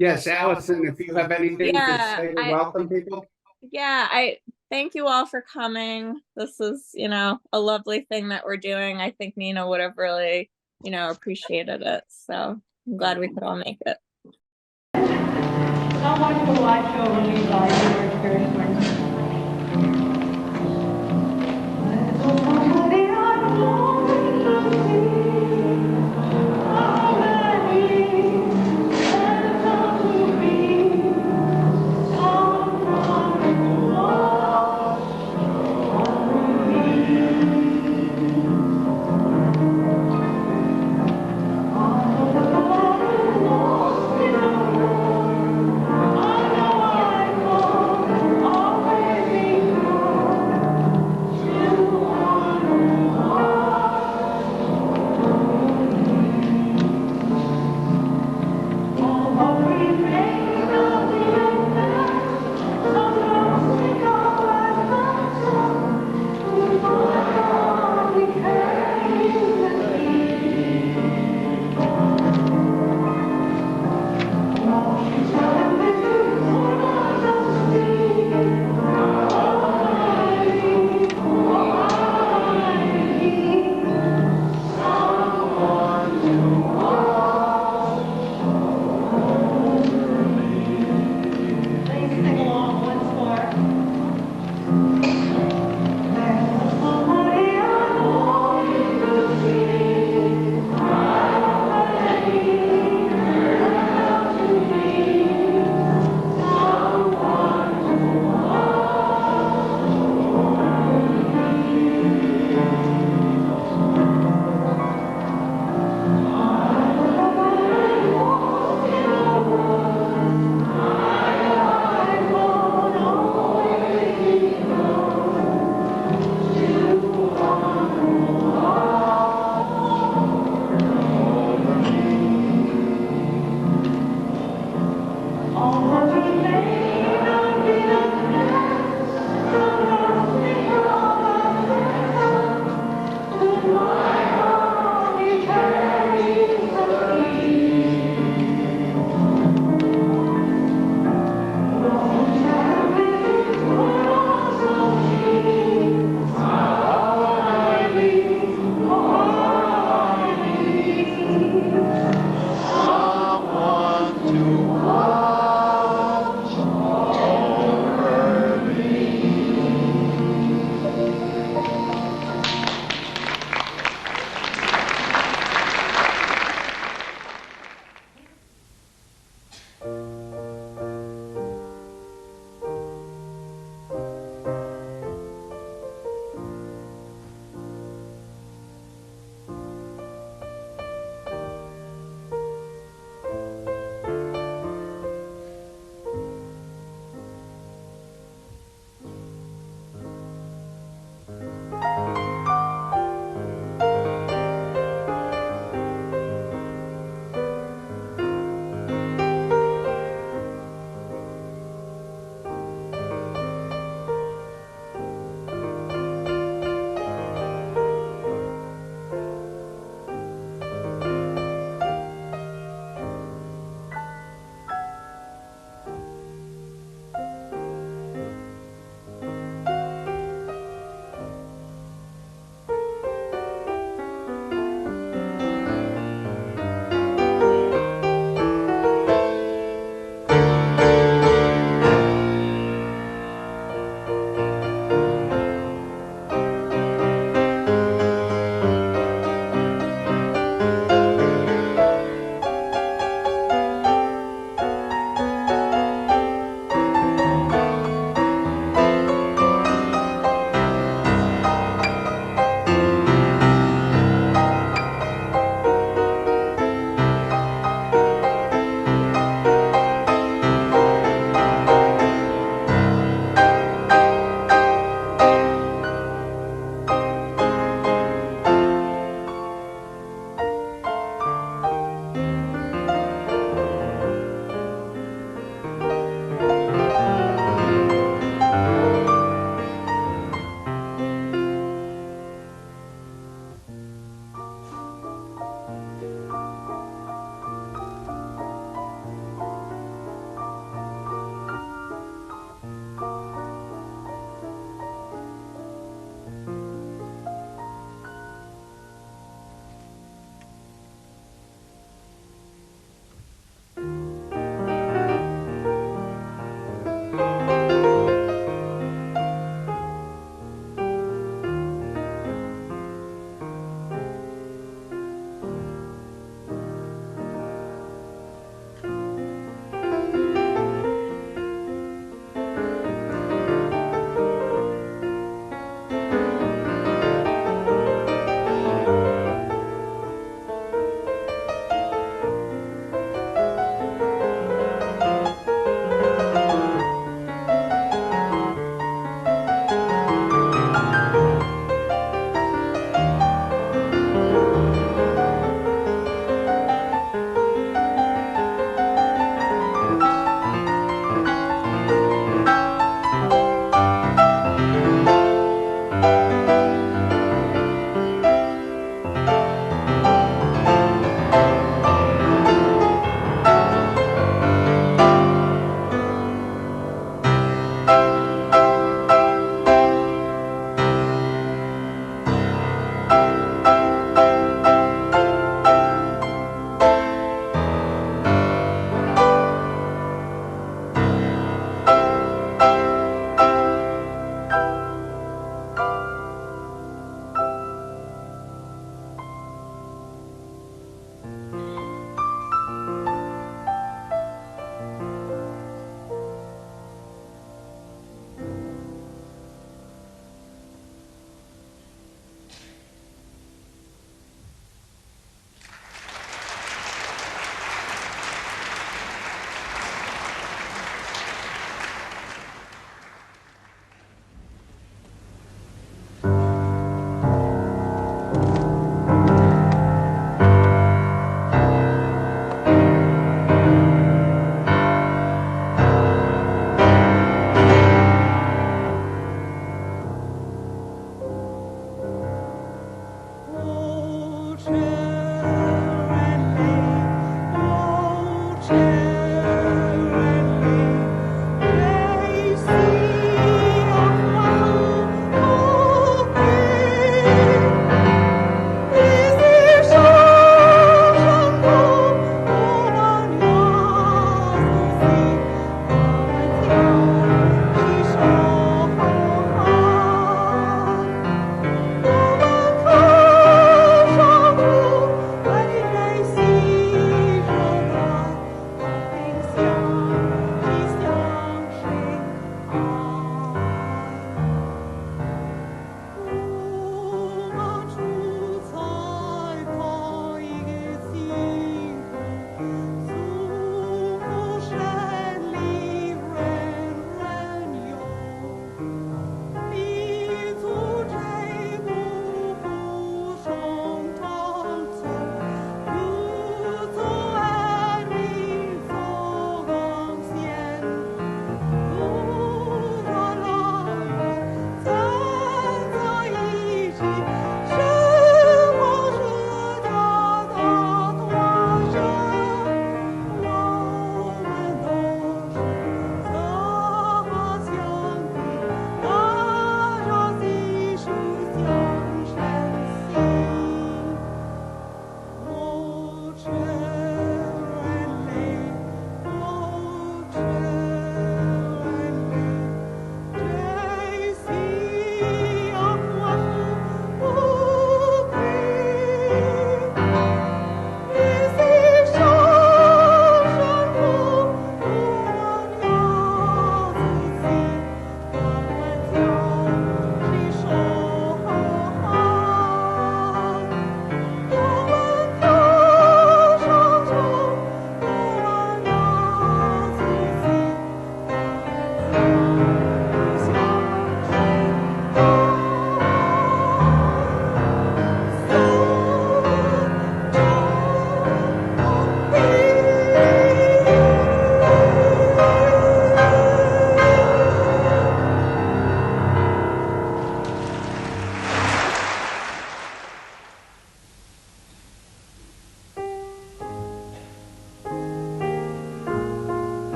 Yes, Allison, if you have anything to Yeah, say to welcome people. I thank you all for coming. This is, a lovely thing that we're doing. I think Nina would have really, appreciated it. So I'm glad we could all make it. Someone to watch over you while you were experimenting.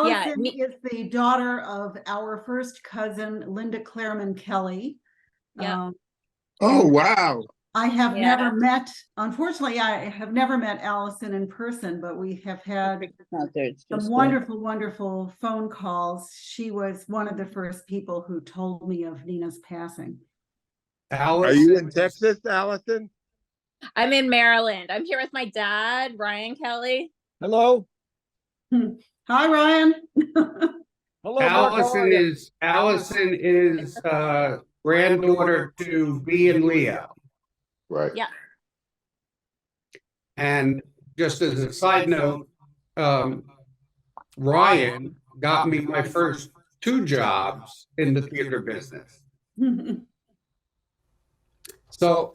Allison me- is the daughter of our first cousin, Linda Clareman Kelly. Yeah. Oh, wow. I have Yeah. never met, unfortunately, I have never met Allison in person, but we have had some wonderful, wonderful phone calls. She was one of the first people who told me of Nina's passing. Are you in Texas, Allison? I'm in Maryland. I'm here with my dad, Ryan Kelly. Hello. Hi, Ryan. Hello, Mark. How are you? Allison is granddaughter to B and Leo. Right. Yeah. And just as a side note, Ryan got me my first 2 jobs in the theater business. So,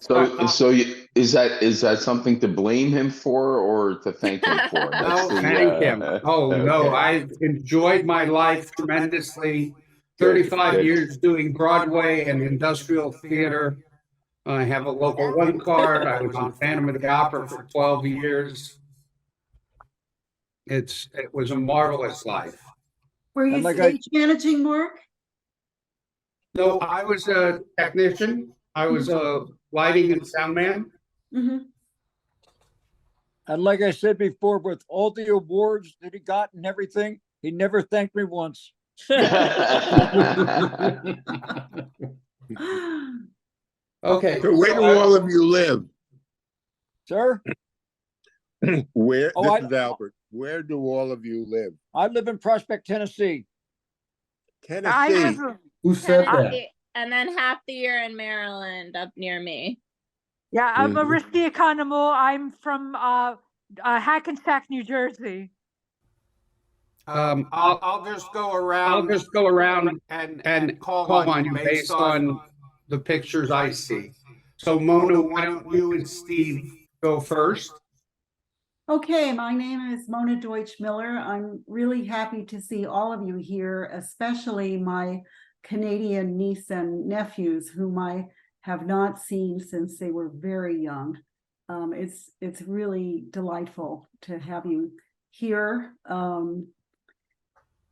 Is that something to blame him for or to thank him for? no, thank him. Oh, no, okay. I enjoyed my life tremendously. 35 Good. years doing Broadway and industrial theater. I have a local 1 card. I was on Phantom of the Opera for 12 years. It was a marvelous life. Were you And like stage managing, Mark? No, I was a technician. I was a lighting and sound man. Mhm. And like I said before, with all the awards that he got and everything, he never thanked me once. Okay. So where do all of you live? Sir, Where, Oh, this is Albert. Where do all of you live? I live in Prospect, Tennessee. Tennessee. Who said And that? and then half the year in Maryland, up near me. Yeah, I'm a Mhm. risky economo. I'm from Hackensack, New Jersey. I'll just go around and call on you based on the pictures I see. So Mona, why don't you and Steve go first? Okay, my name is Mona Deutsch Miller. I'm really happy to see all of you here, especially my Canadian niece and nephews, whom I have not seen since they were very young. It's really delightful to have you here.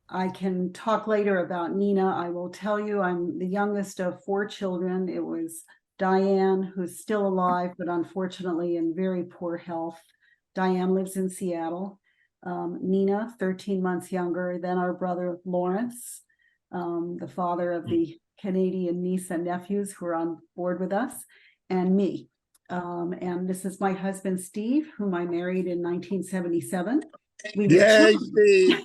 I can talk later about Nina. I will tell you I'm the youngest of 4 children. It was Diane, who's still alive, but unfortunately in very poor health. Diane lives in Seattle. Nina, 13 months younger than our brother Lawrence, the father of the Canadian niece and nephews who are on board with us, and me. And this is my husband, Steve, whom I married in 1977. Yay, Steve.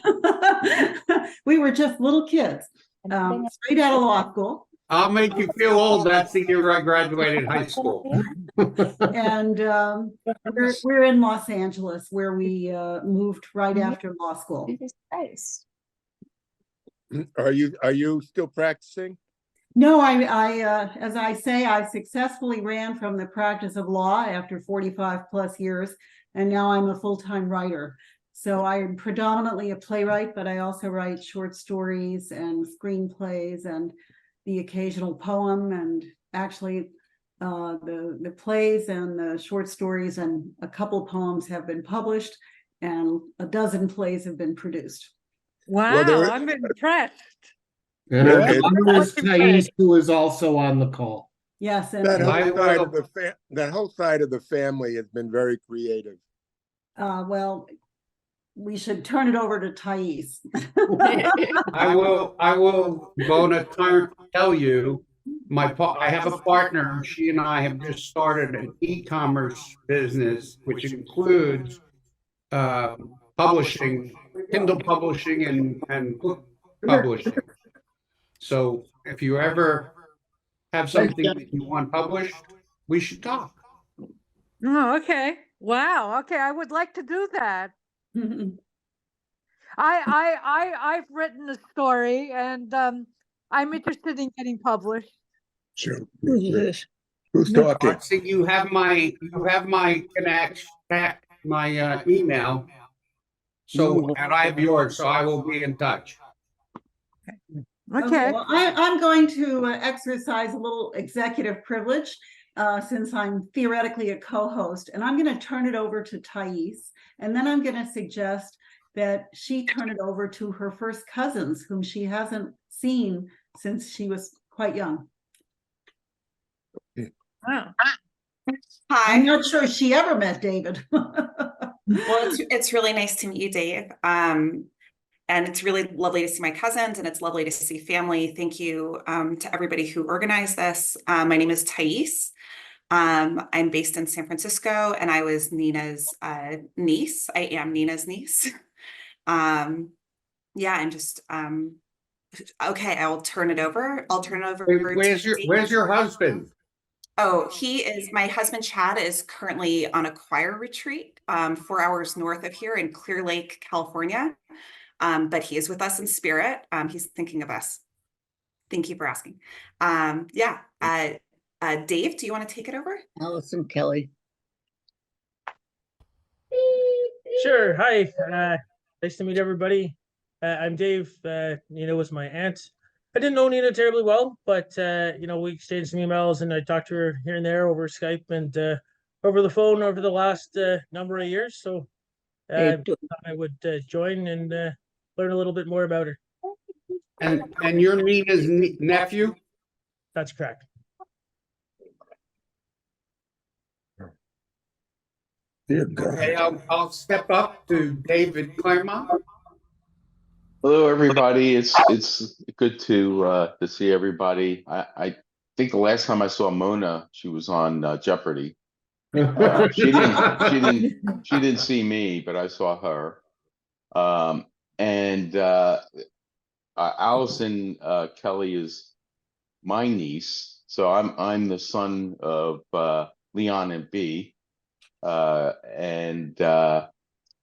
We were just little kids, straight out of law school. I'll make you feel old. That's the year I graduated high school. And we're in Los Angeles, where we moved right after law school. Are you still practicing? No, I as I say, I successfully ran from the practice of law after 45 plus years, and now I'm a full-time writer. So I'm predominantly a playwright, but I also write short stories and screenplays and the occasional poem, and actually the plays and the short stories and a couple poems have been published, and a dozen plays have been produced. Wow, well, I'm impressed. And Yeah, our partner is Thais, who is also on the call. Yes, and that whole side of the family has been very creative. well, we should turn it over to Thais. I will, Mona, tell you, I have a partner. She and I have just started an e-commerce business, which includes publishing, Kindle publishing and book publishing. So if you ever have something that you want published, we should talk. Oh, okay. Wow. Okay, I would like to do that. I've written a story, and I'm interested in getting published. Sure. Who's talking? See, you have my my email. So, and I have yours, so I will be in touch. Okay. Well, I'm going to exercise a little executive privilege since I'm theoretically a co-host, and I'm going to turn it over to Thais, and then I'm going to suggest that she turned it over to her first cousins, whom she hasn't seen since she was quite young. Wow. I'm Hi. not sure she ever met David. Well, it's really nice to meet you, Dave. And it's really lovely to see my cousins, and it's lovely to see family. Thank you to everybody who organized this. My name is Thais. I'm based in San Francisco, and I was Nina's niece. I am Nina's niece. Yeah, and just okay, I'll turn it over. I'll turn it over. Where's to Dave. where's your husband? Oh, my husband, Chad, is currently on a choir retreat 4 hours north of here in Clear Lake, California. But he is with us in spirit. He's thinking of us. Thank you for asking. Yeah. Dave, do you want to take it over? Allison Kelly. Sure. Hi. Nice to meet everybody. I'm Dave. Nina was my aunt. I didn't know Nina terribly well, but we exchanged some emails and I talked to her here and there over Skype and over the phone over the last number of years. So I would join and learn a little bit more about her. And you're Nina's nephew? That's correct. Okay, I'll step up to David Claremont. Hello, everybody. It's good to see everybody. I think the last time I saw Mona, she was on Jeopardy. She didn't see me, but I saw her. And Allison Kelly is my niece, so I'm the son of Leon and B. Let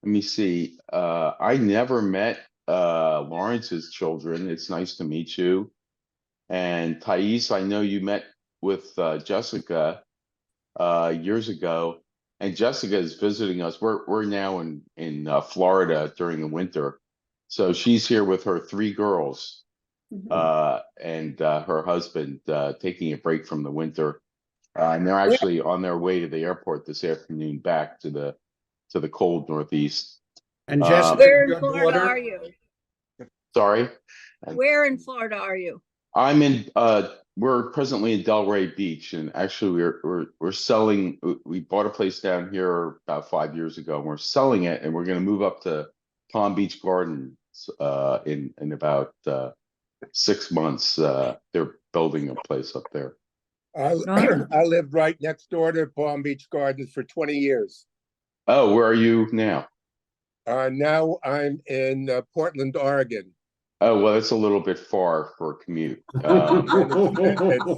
me see. I never met Lawrence's children. It's nice to meet you. And Thais, I know you met with Jessica years ago, and Jessica is visiting us. We're now in Florida during the winter, so she's here with her 3 girls and her husband taking a break from the winter. And they're actually on their way to the airport this afternoon back to the cold Northeast. And Jessica, Where in your Florida daughter? are you? Sorry, Where in Florida are you? I'm in. We're presently in Delray Beach, and actually we're selling. We bought a place down here about 5 years ago, and we're selling it, and we're going to move up to Palm Beach Gardens in about 6 months. They're building a place up there. I lived right next door to Palm Beach Gardens for 20 years. Oh, where are you now? Now I'm in Portland, Oregon. Oh, well, it's a little bit far for a commute. It's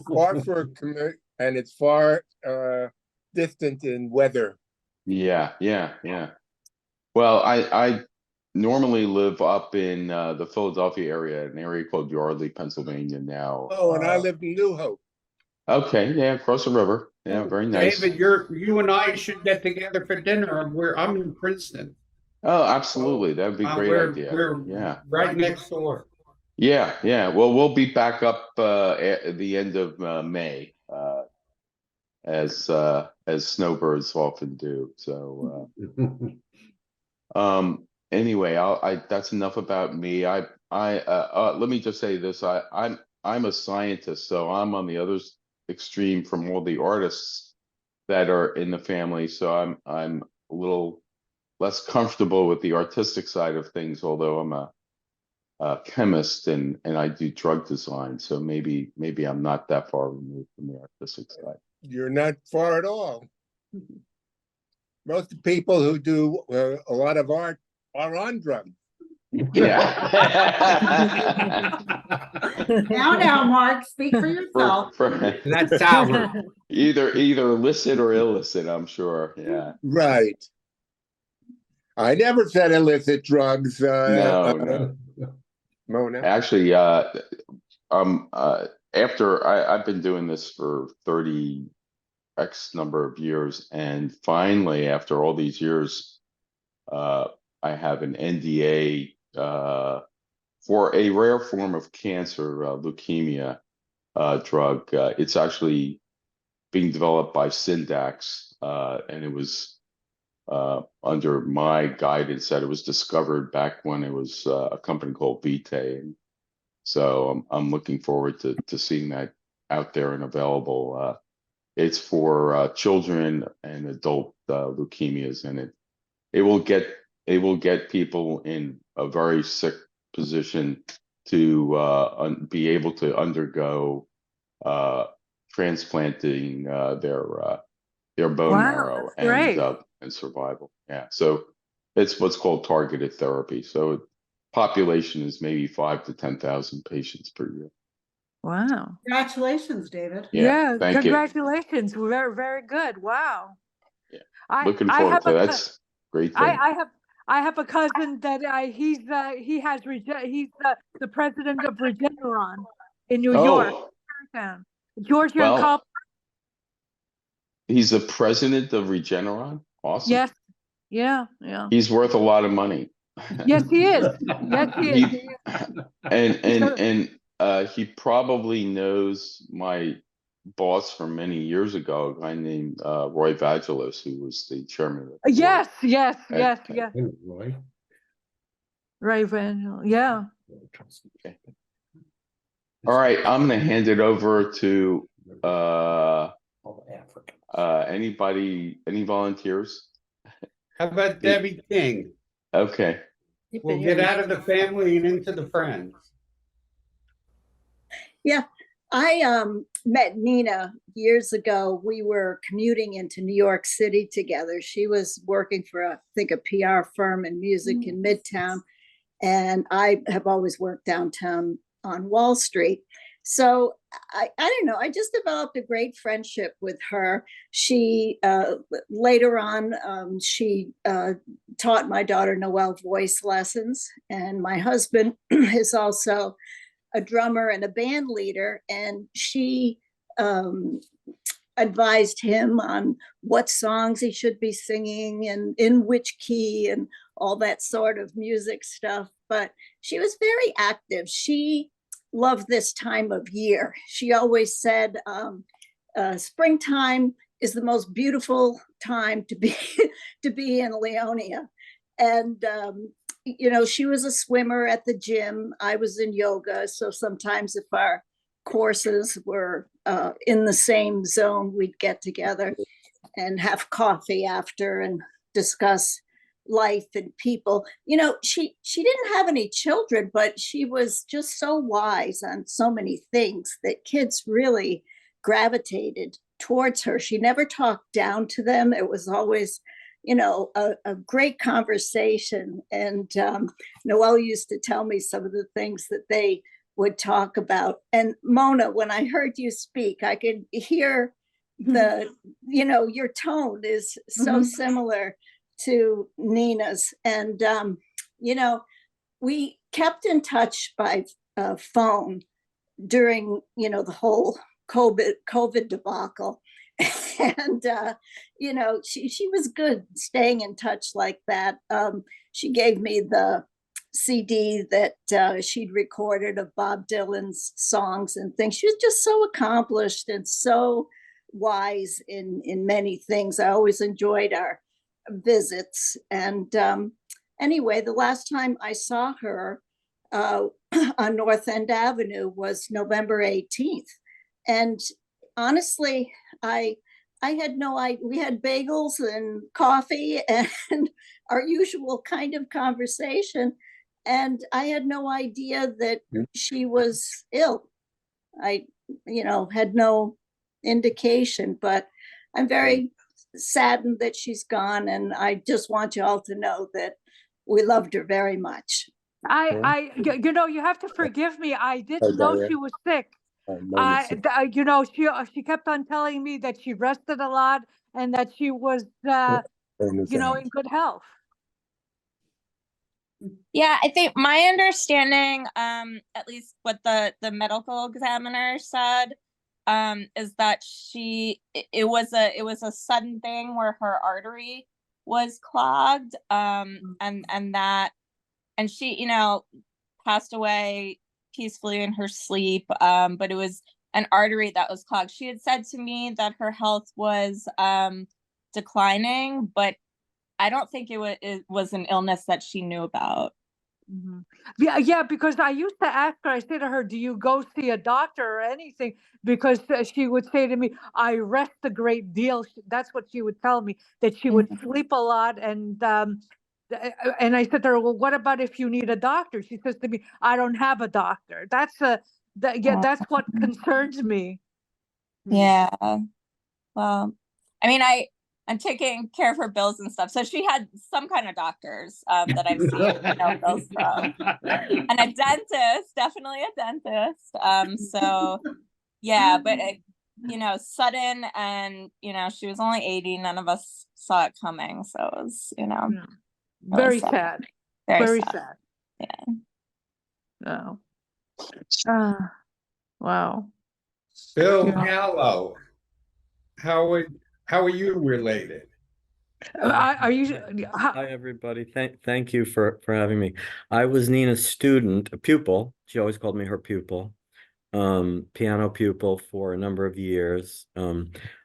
far for a commute, and it's far distant in weather. Yeah. Well, I normally live up in the Philadelphia area, an area called Yardley, Pennsylvania now. Oh, and I live in New Hope. Okay, yeah, across the river. Yeah, very nice. David, you and I should get together for dinner. I'm in Princeton. Oh, absolutely. That would be a great idea. We're right next door. Yeah. Well, we'll be back up at the end of May, as snowbirds often do. So anyway, that's enough about me. Let me just say this. I'm a scientist, so I'm on the other extreme from all the artists that are in the family. So I'm a little less comfortable with the artistic side of things, although I'm a chemist and I do drug design. So maybe I'm not that far removed from the artistic side. You're not far at all. Most people who do a lot of art are on drugs. Yeah. Now, Mark, speak for yourself. That's Albert. Either illicit or illicit, I'm sure. Yeah. Right. I never said illicit drugs. No. Mona. Actually, after I've been doing this for 30 X number of years, and finally, after all these years, I have an NDA for a rare form of cancer, leukemia drug. It's actually being developed by Syndax, and it was under my guidance, that it was discovered back when it was a company called Vitae. And so I'm looking forward to seeing that out there and available. It's for children and adult leukemias, and it will get people in a very sick position to be able to undergo transplanting their bone Wow, marrow that's great. and survival. Yeah, so it's what's called targeted therapy. So population is maybe 5 to 10,000 patients per year. Wow. Congratulations, David. Yeah, thank you. Congratulations. Very, very good. Wow. Yeah. I, Looking I forward have to a, that's a great thing. I have a cousin that he's the president of Regeneron in New York. Oh, Georgia and well, Colorado. he's the president of Regeneron. Awesome. Yes. Yeah. Yeah. He's worth a lot of money. Yes, he is. Yes, he is. He, and he probably knows my boss from many years ago, a guy named Roy Vagelos, who was the chairman of the board. Yes. Yes. at- Yes. at- Yes. Oh, Roy. Raven. Yeah. Okay. All right, I'm gonna hand it over to anybody, any volunteers? How about Debbie King? Okay. We'll get out of the family and into the friends. Yeah, I met Nina years ago. We were commuting into New York City together. She was working for, I think, a PR firm in music in Midtown. And I have always worked downtown on Wall Street. So I don't know, I just developed a great friendship with her. She later on, she taught my daughter Noelle voice lessons. And my husband is also a drummer and a band leader. And she advised him on what songs he should be singing and in which key and all that sort of music stuff. But she was very active. She loved this time of year. She always said, springtime is the most beautiful time to be in Leonia. And you know, she was a swimmer at the gym. I was in yoga. So sometimes if our courses were in the same zone, we'd get together and have coffee after and discuss life and people. You know, she didn't have any children, but she was just so wise on so many things that kids really gravitated towards her. She never talked down to them. It was always, you know, a great conversation. And Noelle used to tell me some of the things that they would talk about. And Mona, when I heard you speak, I could hear the, you know, your tone is so similar to Nina's. And, you know, we kept in touch by phone during, you know, the whole COVID debacle. And, you know, she was good staying in touch like that. She gave me the CD that she'd recorded of Bob Dylan's songs and things. She was just so accomplished and so wise in many things. I always enjoyed our visits. And anyway, the last time I saw her on North End Avenue was November 18th. And honestly, I had no idea. We had bagels and coffee and our usual kind of conversation. And I had no idea that she was ill. I, you know, had no indication, but I'm very saddened that she's gone. And I just want you all to know that we loved her very much. You know, you have to forgive me. I didn't know she was sick. You know, she kept on telling me that she rested a lot and that she was, you know, in good health. Yeah, I think my understanding, at least what the medical examiner said, is that it was a sudden thing where her artery was clogged, and she, you know, passed away peacefully in her sleep, but it was an artery that was clogged. She had said to me that her health was declining, but I don't think it was an illness that she knew about. Mhm. Yeah, because I used to ask her, I say to her, do you go see a doctor or anything? Because she would say to me, I rest a great deal. That's what she would tell me, that she would sleep a lot. And I said to her, well, what about if you need a doctor? She says to me, I don't have a doctor. That's that's what concerns me. Yeah. Well, I mean, I'm taking care of her bills and stuff. So she had some kind of doctors that I've seen, bills from, and a dentist, definitely a dentist. So yeah, but sudden, and she was only 80. None of us saw it coming, so it was, Yeah. really Very sad. Very sad. Yeah. No. Wow. Bill Yeah. Callow, how are you related? Are you? Hi, everybody. Thank you for having me. I was Nina's student, a pupil. She always called me her pupil, piano pupil for a number of years.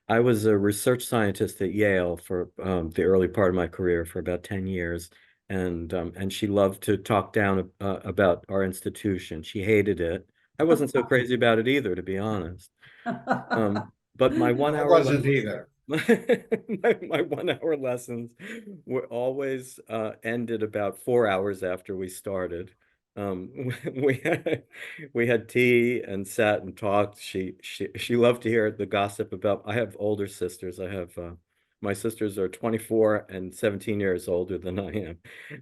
I was a research scientist at Yale for the early part of my career for about 10 years. And she loved to talk down about our institution. She hated it. I wasn't so crazy about it either, to be honest. But my 1 I hour wasn't either. my 1 hour lessons were always ended about 4 hours after we started. We had tea and sat and talked. She loved to hear the gossip about. I have older sisters. I have my sisters are 24 and 17 years older than I am,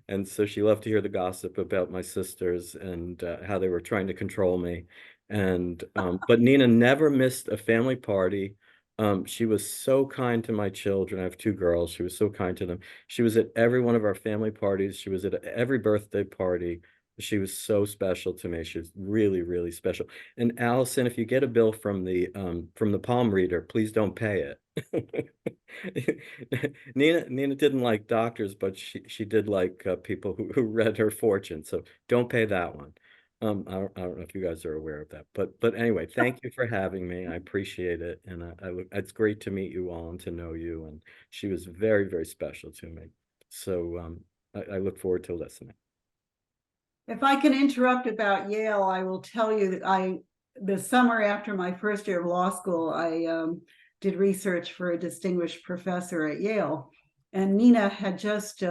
and so she loved to hear the gossip about my sisters and how they were trying to control me. And but Nina never missed a family party. She was so kind to my children. I have 2 girls. She was so kind to them. She was at every one of our family parties. She was at every birthday party. She was so special to me. She was really, really special. And Allison, if you get a bill from the palm reader, please don't pay it. Nina didn't like doctors, but she did like people who read her fortune. So don't pay that one. I don't know if you guys are aware of that, but anyway, thank you for having me. I appreciate it, and it's great to meet you all and to know you. And she was very, very special to me. So I look forward to listening. If I can interrupt about Yale, I will tell you that the summer after my first year of law school, I did research for a distinguished professor at Yale, and Nina had just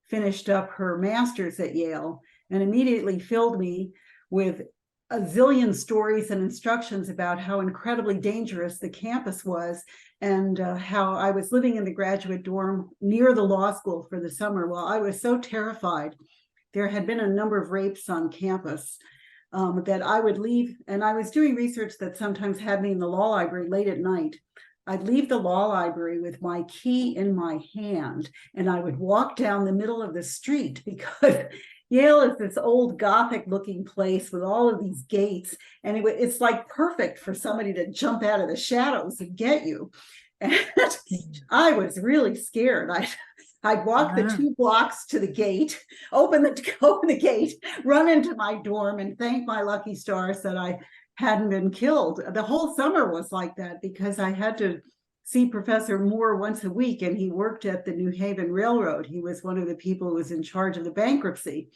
finished up her master's at Yale and immediately filled me with a zillion stories and instructions about how incredibly dangerous the campus was, and how I was living in the graduate dorm near the law school for the summer. Well, I was so terrified. There had been a number of rapes on campus that I would leave, and I was doing research that sometimes had me in the law library late at night. I'd leave the law library with my key in my hand, and I would walk down the middle of the street because Yale is this old Gothic looking place with all of these gates, and it's like perfect for somebody to jump out of the shadows and get you. And I was really scared. I'd walk the 2 blocks to the gate, open the gate, run into my dorm, and thank my lucky stars that I hadn't been killed. The whole summer was like that because I had to see Professor Moore once a week, and he worked at the New Haven Railroad. He was one of the people who was in charge of the bankruptcy.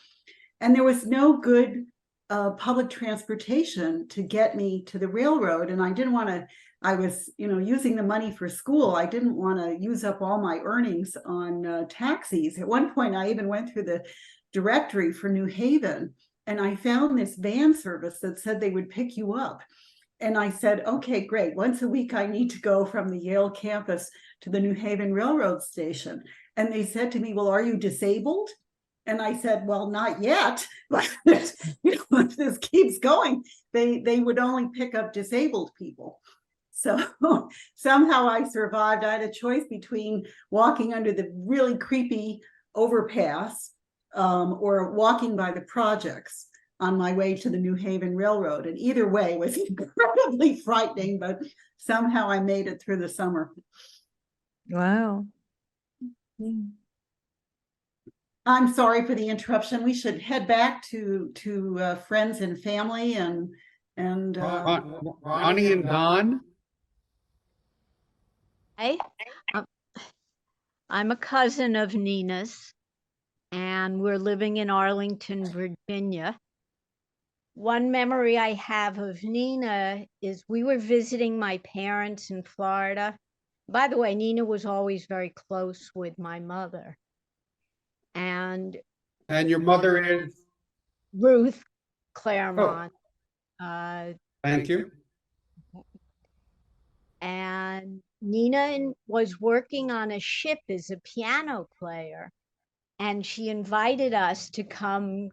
And there was no good public transportation to get me to the railroad. And I didn't want to, I was, using the money for school. I didn't want to use up all my earnings on taxis. At one point, I even went through the directory for New Haven, and I found this van service that said they would pick you up. And I said, okay, great. Once a week, I need to go from the Yale campus to the New Haven Railroad station. And they said to me, well, are you disabled? And I said, well, not yet. But if this keeps going, they would only pick up disabled people. So somehow I survived. I had a choice between walking under the really creepy overpass or walking by the projects on my way to the New Haven Railroad. And either way was incredibly frightening, but somehow I made it through the summer. Wow. I'm sorry for the interruption. We should head back to friends and family and Ronnie and Don. Hey, I'm a cousin of Nina's, and we're living in Arlington, Virginia. One memory I have of Nina is we were visiting my parents in Florida. By the way, Nina was always very close with my mother. And your mother is? Ruth Claremont. Thank you. And Nina was working on a ship as a piano player, and she invited us to come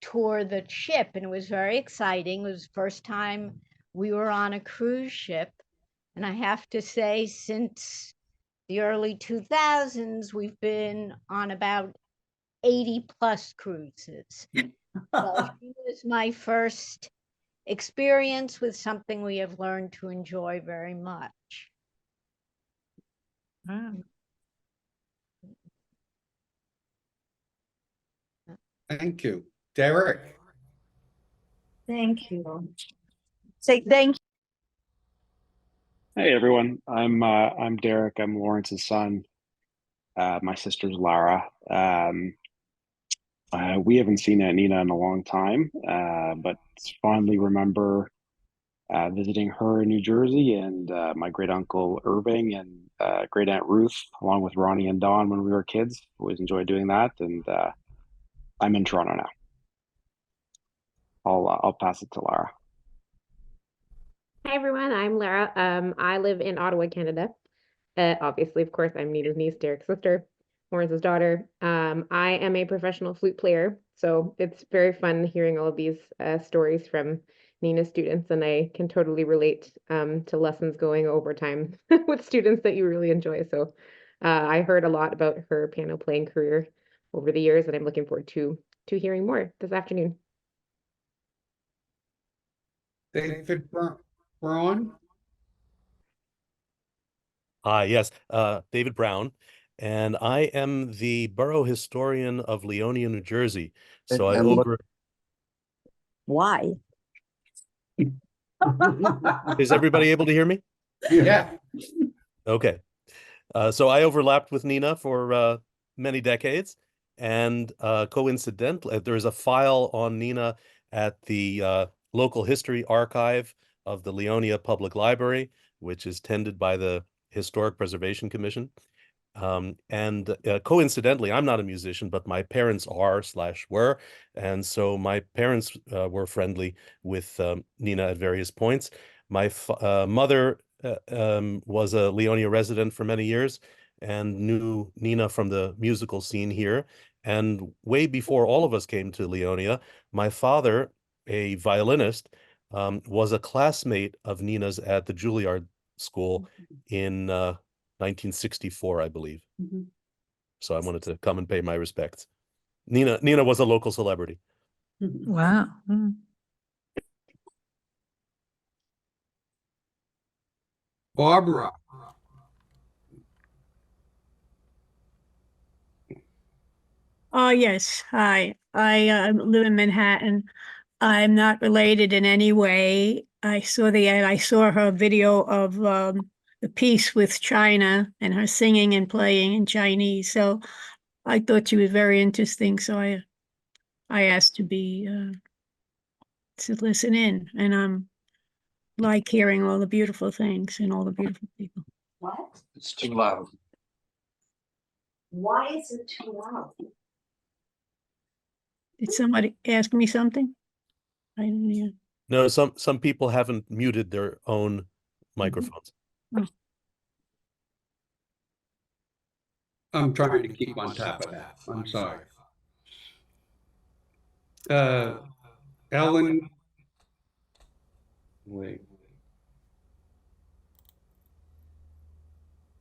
tour the ship, and it was very exciting. It was the first time we were on a cruise ship, and I have to say, since the early 2000s, we've been on about 80 plus cruises. So she was my first experience with something we have learned to enjoy very much. Thank you. Derek? Thank you. Say thank Hey everyone, I'm Derek. I'm Lawrence's son. My sister's Lara. We haven't seen Aunt Nina in a long time, but fondly remember visiting her in New Jersey, and my great uncle Irving and great aunt Ruth, along with Ronnie and Dawn when we were kids. Always enjoyed doing that, and I'm in Toronto now. I'll pass it to Lara. Hi everyone, I'm Lara. I live in Ottawa, Canada. Obviously, of course, I'm Nina's niece, Derek's sister, Lawrence's daughter. I am a professional flute player, so it's very fun hearing all of these stories from Nina's students, and I can totally relate to lessons going overtime with students that you really enjoy. So I heard a lot about her piano playing career over the years, and I'm looking forward to hearing more this afternoon. David Braun? Yes, David Brown, and I am the borough historian of Leonia, New Jersey. So Why? Is everybody able to hear me? Yeah. Okay. So I overlapped with Nina for many decades, and coincidentally, there's a file on Nina at the local history archive of the Leonia Public Library, which is tended by the Historic Preservation Commission. And coincidentally, I'm not a musician, but my parents are/were. And so my parents were friendly with Nina at various points. My mother was a Leonia resident for many years and knew Nina from the musical scene here. And way before all of us came to Leonia, my father, a violinist, was a classmate of Nina's at the Juilliard School in 1964, I believe. So I wanted to come and pay my respects. Nina was a local celebrity. Wow. Barbara? Oh, yes. Hi. I live in Manhattan. I'm not related in any way. I saw the ad. I saw her video of the piece with China and her singing and playing in Chinese. So I thought she was very interesting. So I asked to be to listen in, and I'm like hearing all the beautiful things and all the beautiful people. What? It's too loud. Why is it too loud? Did somebody ask me something? I didn't hear. No, some people haven't muted their own microphones. I'm trying to keep on top of that. I'm sorry. Ellen, wait.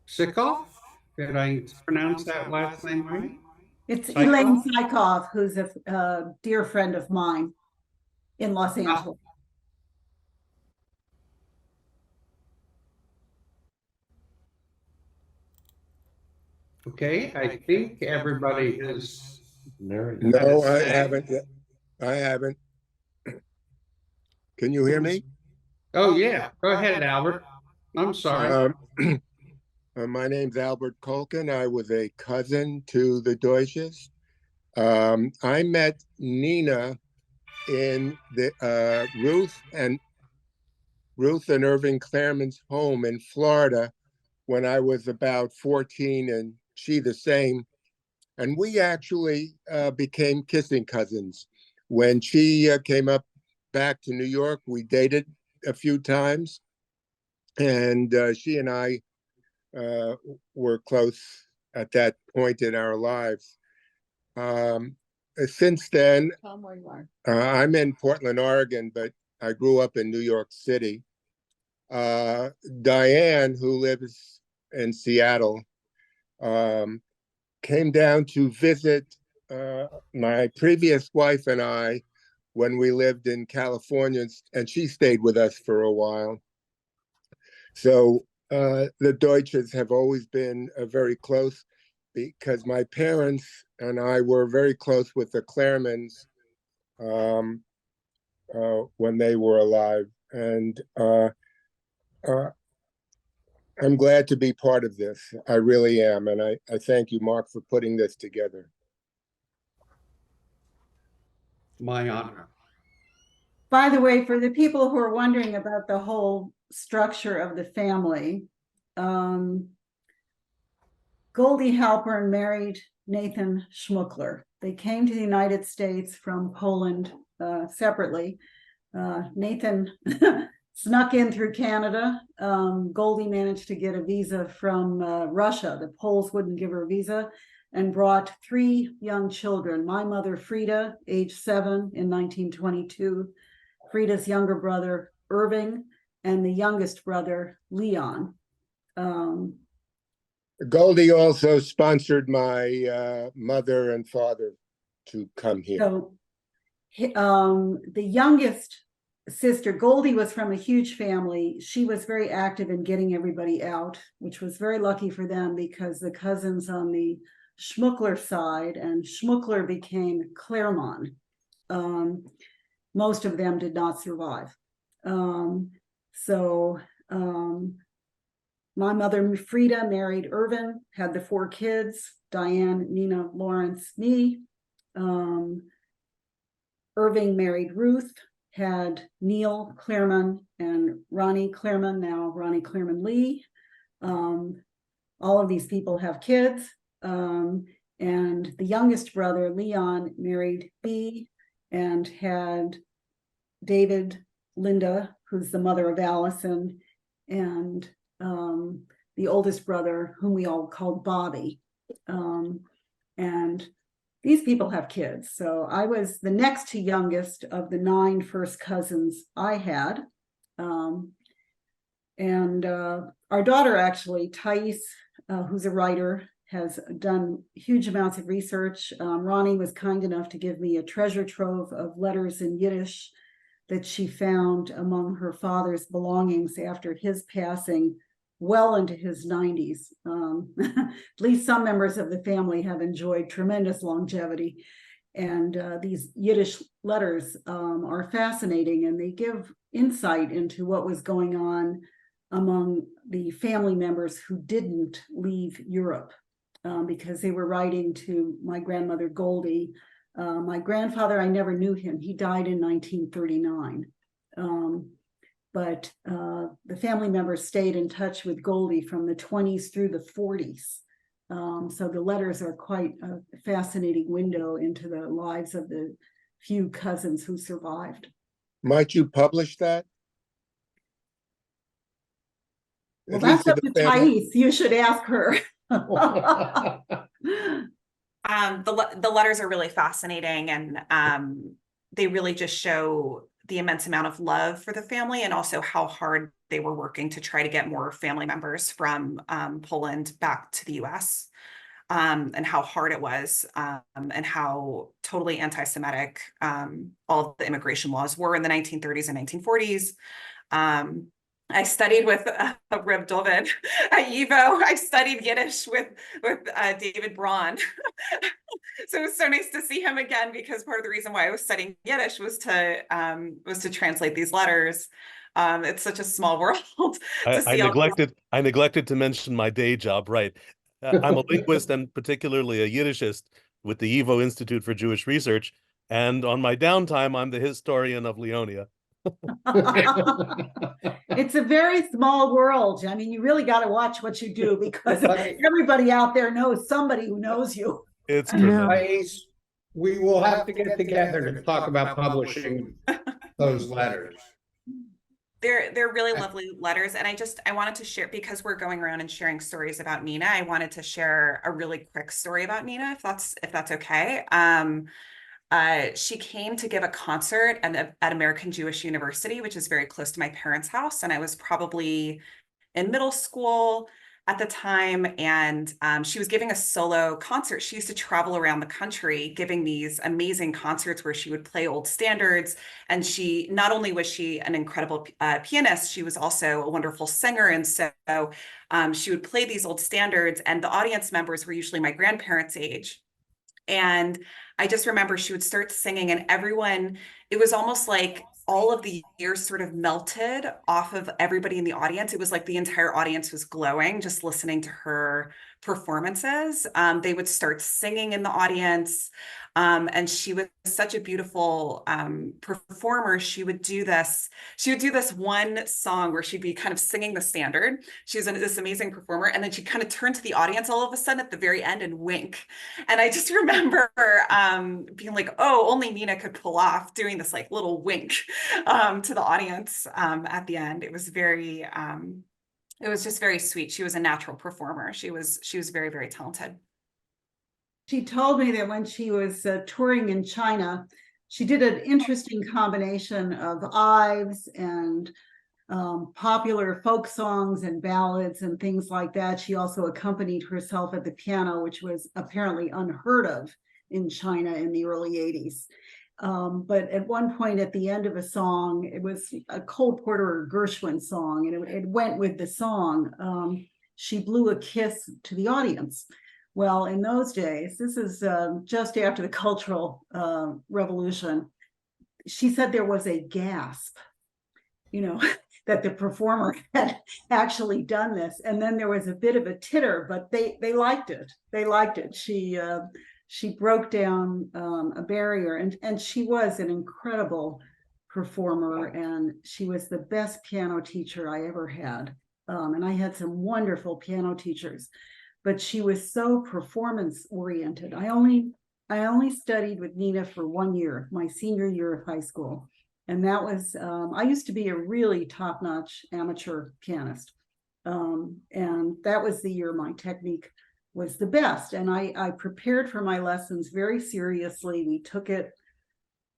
Sikoff? Did I pronounce that last name right? It's Sykov? Elaine Sykov, who's a dear friend of mine in Los Angeles. Okay, I think everybody is. No, I haven't yet. I haven't. Can you hear me? Oh, yeah. Go ahead, Albert. I'm sorry. My name's Albert Kolkin. I was a cousin to the Deutsches. I met Nina in the Ruth and Irving Claremon's home in Florida when I was about 14, and she the same. And we actually became kissing cousins. When she came up back to New York, we dated a few times, and she and I were close at that point in our lives. Since then, Tell 'em where you are. I'm in Portland, Oregon, but I grew up in New York City. Diane, who lives in Seattle, came down to visit my previous wife and I when we lived in California, and she stayed with us for a while. So the Deutsches have always been very close because my parents and I were very close with the Claremons when they were alive. And I'm glad to be part of this. I really am. And I thank you, Mark, for putting this together. My honor. By the way, for the people who are wondering about the whole structure of the family, Goldie Halpern married Nathan Schmuckler. They came to the United States from Poland separately. Nathan snuck in through Canada. Goldie managed to get a visa from Russia. The Poles wouldn't give her a visa, and brought 3 young children. My mother, Frida, age 7 in 1922, Frida's younger brother, Irving, and the youngest brother, Leon. Goldie also sponsored my mother and father to come here. So the youngest sister, Goldie, was from a huge family. She was very active in getting everybody out, which was very lucky for them because the cousins on the Schmuckler side, and Schmuckler became Claremont. Most of them did not survive. My mother, Frida, married Irvin, had the 4 kids, Diane, Nina, Lawrence, me. Irving married Ruth, had Neil Claremont and Ronnie Claremont, now Ronnie Claremont Lee. All of these people have kids. And the youngest brother, Leon, married Bea and had David, Linda, who's the mother of Allison, and the oldest brother, whom we all called Bobby. And these people have kids. So I was the next to youngest of the 9 first cousins I had. Our daughter, actually, Thais, who's a writer, has done huge amounts of research. Ronnie was kind enough to give me a treasure trove of letters in Yiddish that she found among her father's belongings after his passing well into his 90s. At least some members of the family have enjoyed tremendous longevity. And these Yiddish letters are fascinating, and they give insight into what was going on among the family members who didn't leave Europe, because they were writing to my grandmother Goldie. My grandfather, I never knew him. He died in 1939. But the family members stayed in touch with Goldie from the 20s through the 40s. So the letters are quite a fascinating window into the lives of the few cousins who survived. Might you publish that? Well, that's up to Thais. You should ask her. The letters are really fascinating, and they really just show the immense amount of love for the family, and also how hard they were working to try to get more family members from Poland back to the US, and how hard it was, and how totally anti-Semitic all of the immigration laws were in the 1930s and 1940s. I studied with Reb Dovid at YIVO. I studied Yiddish with David Braun. So it was so nice to see him again, because part of the reason why I was studying Yiddish was to translate these letters. It's such a small world I, to I see all these. neglected to mention my day job, right? I'm a linguist and particularly a Yiddishist with the Evo Institute for Jewish Research. And on my downtime, I'm the historian of Leonia. It's a very small world. I mean, you really got to watch what you do because Right. everybody out there knows somebody who knows you. It's Yeah. tremendous. We will have to get together to talk about publishing those letters. They're really lovely letters, and I wanted to share, because we're going around and sharing stories about Nina. I wanted to share a really quick story about Nina, if that's okay. She came to give a concert at American Jewish University, which is very close to my parents' house, and I was probably in middle school at the time, and she was giving a solo concert. She used to travel around the country giving these amazing concerts where she would play old standards. And she, not only was she an incredible pianist, she was also a wonderful singer. And so she would play these old standards, and the audience members were usually my grandparents' age. And I just remember she would start singing, and everyone, it was almost like all of the years sort of melted off of everybody in the audience. It was like the entire audience was glowing just listening to her performances. They would start singing in the audience. And she was such a beautiful performer. She would do this one song where she'd be kind of singing the standard. She was this amazing performer. And then she'd kind of turn to the audience all of a sudden at the very end and wink. And I just remember being like, oh, only Nina could pull off doing this like little wink to the audience at the end. It was it was just very sweet. She was a natural performer. She was very, very talented. She told me that when she was touring in China, she did an interesting combination of Ives and popular folk songs and ballads and things like that. She also accompanied herself at the piano, which was apparently unheard of in China in the early 80s. But at one point at the end of a song, it was a Cole Porter or Gershwin song, and it went with the song. She blew a kiss to the audience. Well, in those days, this is just after the Cultural Revolution, she said there was a gasp, that the performer had actually done this. And then there was a bit of a titter, but they liked it. They liked it. She broke down a barrier, and she was an incredible performer, and she was the best piano teacher I ever had. And I had some wonderful piano teachers, but she was so performance oriented. I only studied with Nina for 1 year, my senior year of high school. And that was, I used to be a really top-notch amateur pianist. And that was the year my technique was the best. And I prepared for my lessons very seriously. We took it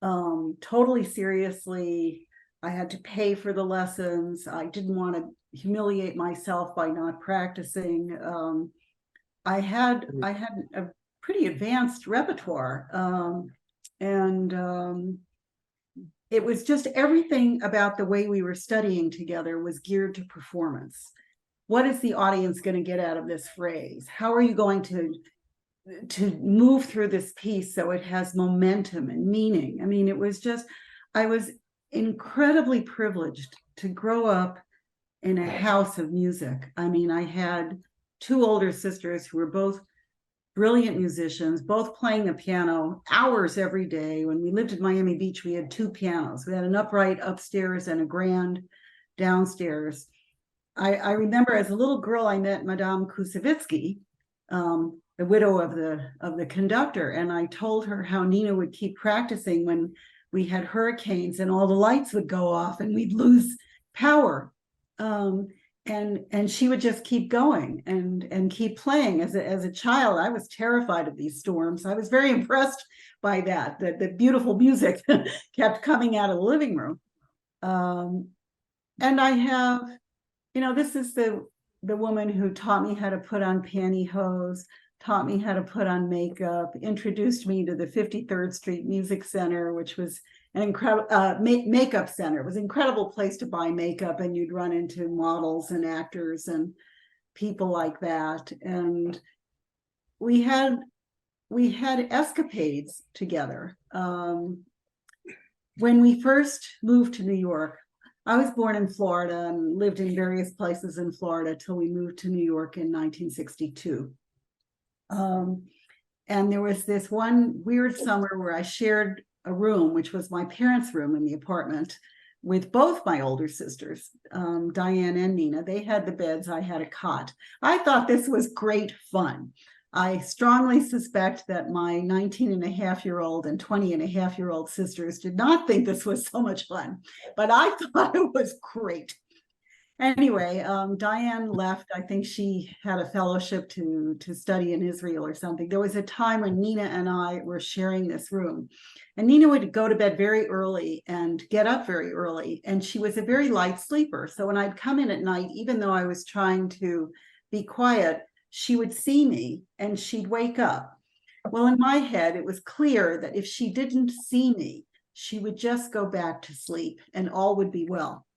totally seriously. I had to pay for the lessons. I didn't want to humiliate myself by not practicing. I had a pretty advanced repertoire. It was just everything about the way we were studying together was geared to performance. What is the audience going to get out of this phrase? How are you going to move through this piece so it has momentum and meaning? I mean, I was incredibly privileged to grow up in a house of music. I mean, I had two older sisters who were both brilliant musicians, both playing the piano hours every day. When we lived in Miami Beach, we had two pianos. We had an upright upstairs and a grand downstairs. I remember as a little girl, I met Madame Kusevitsky, the widow of the conductor, and I told her how Nina would keep practicing when we had hurricanes and all the lights would go off and we'd lose power. And she would just keep going and keep playing. As a child, I was terrified of these storms. I was very impressed by that the beautiful music kept coming out of the living room. And I have, this is the woman who taught me how to put on pantyhose, taught me how to put on makeup, introduced me to the 53rd Street Music Center, which was an incredible makeup center. It was an incredible place to buy makeup, and you'd run into models and actors and people like that. And we had escapades together. When we first moved to New York, I was born in Florida and lived in various places in Florida till we moved to New York in 1962. And there was this one weird summer where I shared a room, which was my parents' room in the apartment, with both my older sisters, Diane and Nina. They had the beds, I had a cot. I thought this was great fun. I strongly suspect that my 19-and-a-half-year-old and 20-and-a-half-year-old sisters did not think this was so much fun, but I thought it was great. Anyway, Diane left. I think she had a fellowship to study in Israel or something. There was a time when Nina and I were sharing this room, and Nina would go to bed very early and get up very early, and she was a very light sleeper. So when I'd come in at night, even though I was trying to be quiet, she would see me and she'd wake up. Well, in my head, it was clear that if she didn't see me, she would just go back to sleep and all would be well.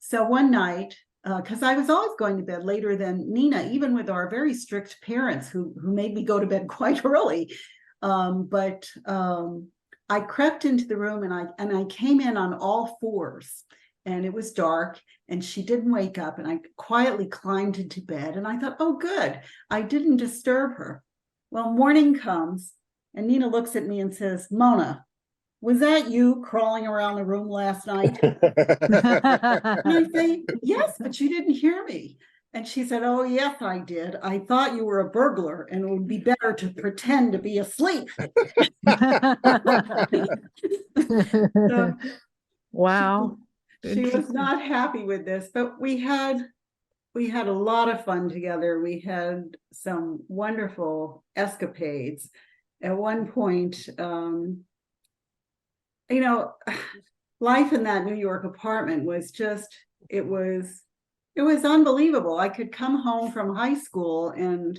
So one night, because I was always going to bed later than Nina, even with our very strict parents who made me go to bed quite early. But I crept into the room and I came in on all fours, and it was dark and she didn't wake up, and I quietly climbed into bed and I thought, oh, good, I didn't disturb her. Well, morning comes and Nina looks at me and says, Mona, was that you crawling around the room last night? And I say, yes, but you didn't hear me. And she said, oh, yes, I did. I thought you were a burglar and it would be better to pretend to be asleep. So Wow. she was not happy with this, but we had a lot of fun together. We had some wonderful escapades. At one point, life in that New York apartment was just, it was unbelievable. I could come home from high school and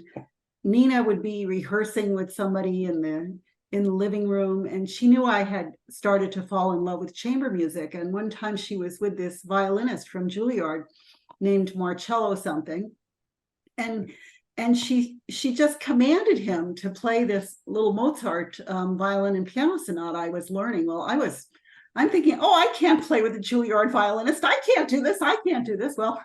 Nina would be rehearsing with somebody in the living room, and she knew I had started to fall in love with chamber music. And one time she was with this violinist from Juilliard named Marcello something, and she just commanded him to play this little Mozart violin and piano sonata I was learning. Well, I'm thinking, oh, I can't play with a Juilliard violinist. I can't do this. I can't do this. Well,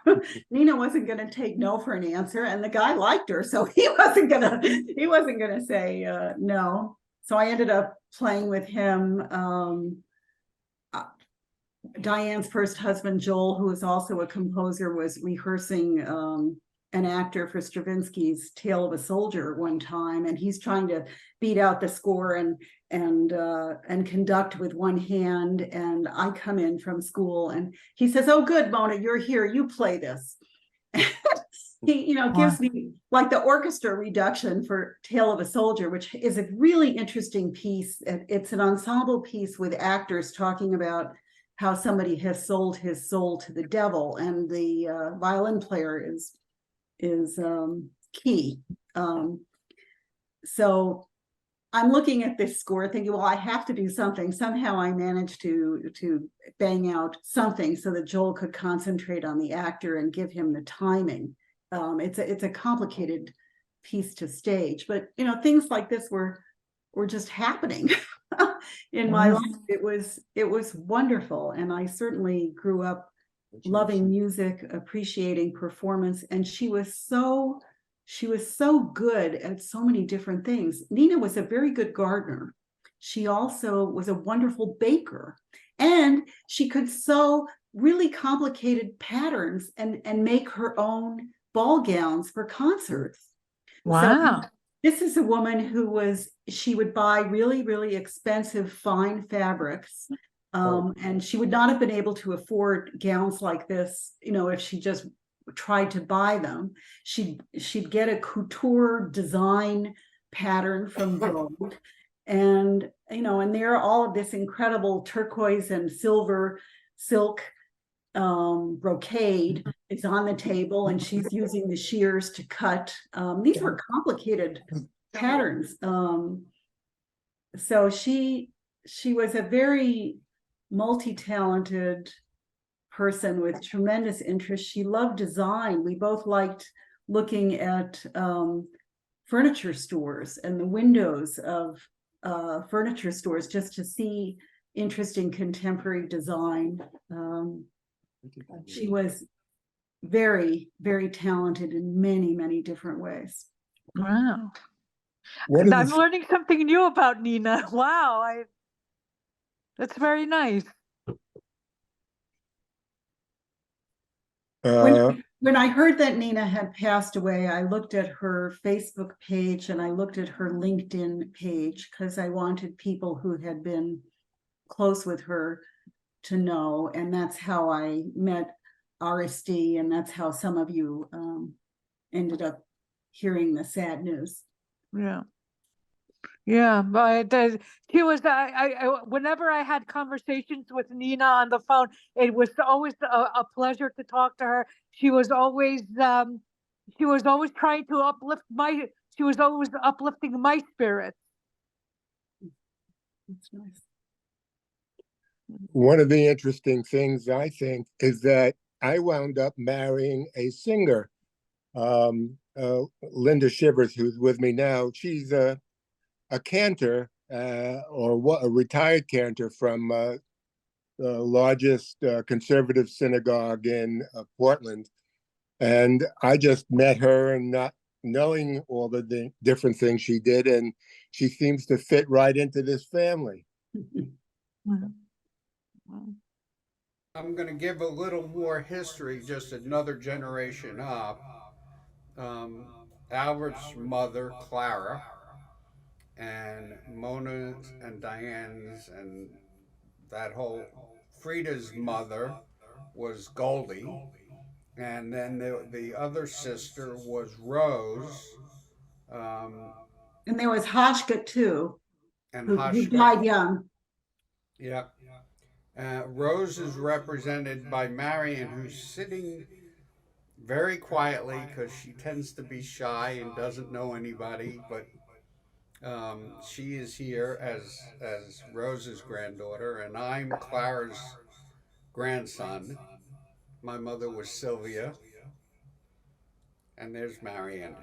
Nina wasn't going to take no for an answer, and the guy liked her, so he wasn't going to say no. So I ended up playing with him. Diane's first husband, Joel, who was also a composer, was rehearsing an actor for Stravinsky's Tale of a Soldier one time, and he's trying to beat out the score and conduct with one hand. And I come in from school and he says, oh, good, Mona, you're here, you play this. He gives me like the orchestra reduction for Tale of a Soldier, which is a really interesting piece. It's an ensemble piece with actors talking about how somebody has sold his soul to the devil, and the violin player is key. So I'm looking at this score thinking, well, I have to do something. Somehow I managed to bang out something so that Joel could concentrate on the actor and give him the timing. It's a complicated piece to stage, but things like this were just happening in my life. It was wonderful, and I certainly grew up loving music, appreciating performance, and she was so good at so many different things. Nina was a very good gardener. She also was a wonderful baker, and she could sew really complicated patterns and make her own ball gowns for concerts. Wow. So this is a woman who she would buy really, really expensive, fine fabrics. And she would not have been able to afford gowns like this, if she just tried to buy them. She'd get a couture design pattern from Vogue, and there all of this incredible turquoise and silver silk brocade is on the table, and she's using the shears to cut. These were complicated patterns. So she was a very multi-talented person with tremendous interest. She loved design. We both liked looking at furniture stores and the windows of furniture stores just to see interesting contemporary design. She was very, very talented in many, many different ways. Wow. One of I'm the, learning something new about Nina. Wow, that's very nice. When I heard that Nina had passed away, I looked at her Facebook page and I looked at her LinkedIn page because I wanted people who had been close with her to know. And that's how I met RSD, and that's how some of you ended up hearing the sad news. Yeah. Yeah, but she was. Whenever I had conversations with Nina on the phone, it was always a pleasure to talk to her. She was always trying to uplift my. She was always uplifting my spirits. That's nice. one of the interesting things I think is that I wound up marrying a singer, Linda Shivers, who's with me now. She's a cantor, or what, a retired cantor from the largest conservative synagogue in Portland. And I just met her and not knowing all the different things she did, and she seems to fit right into this family. I'm going to give a little more history, just another generation up. Albert's mother, Clara, and Mona's and Diane's, and that whole Frida's mother was Goldie, and then the other sister was Rose, um, And there was Hashka too, and who Hashka. died young. Yeah. Rose is represented by Marion, who's sitting very quietly because she tends to be shy and doesn't know anybody, but she is here as Rose's granddaughter, and I'm Clara's grandson. My mother was Sylvia, and there's Marion.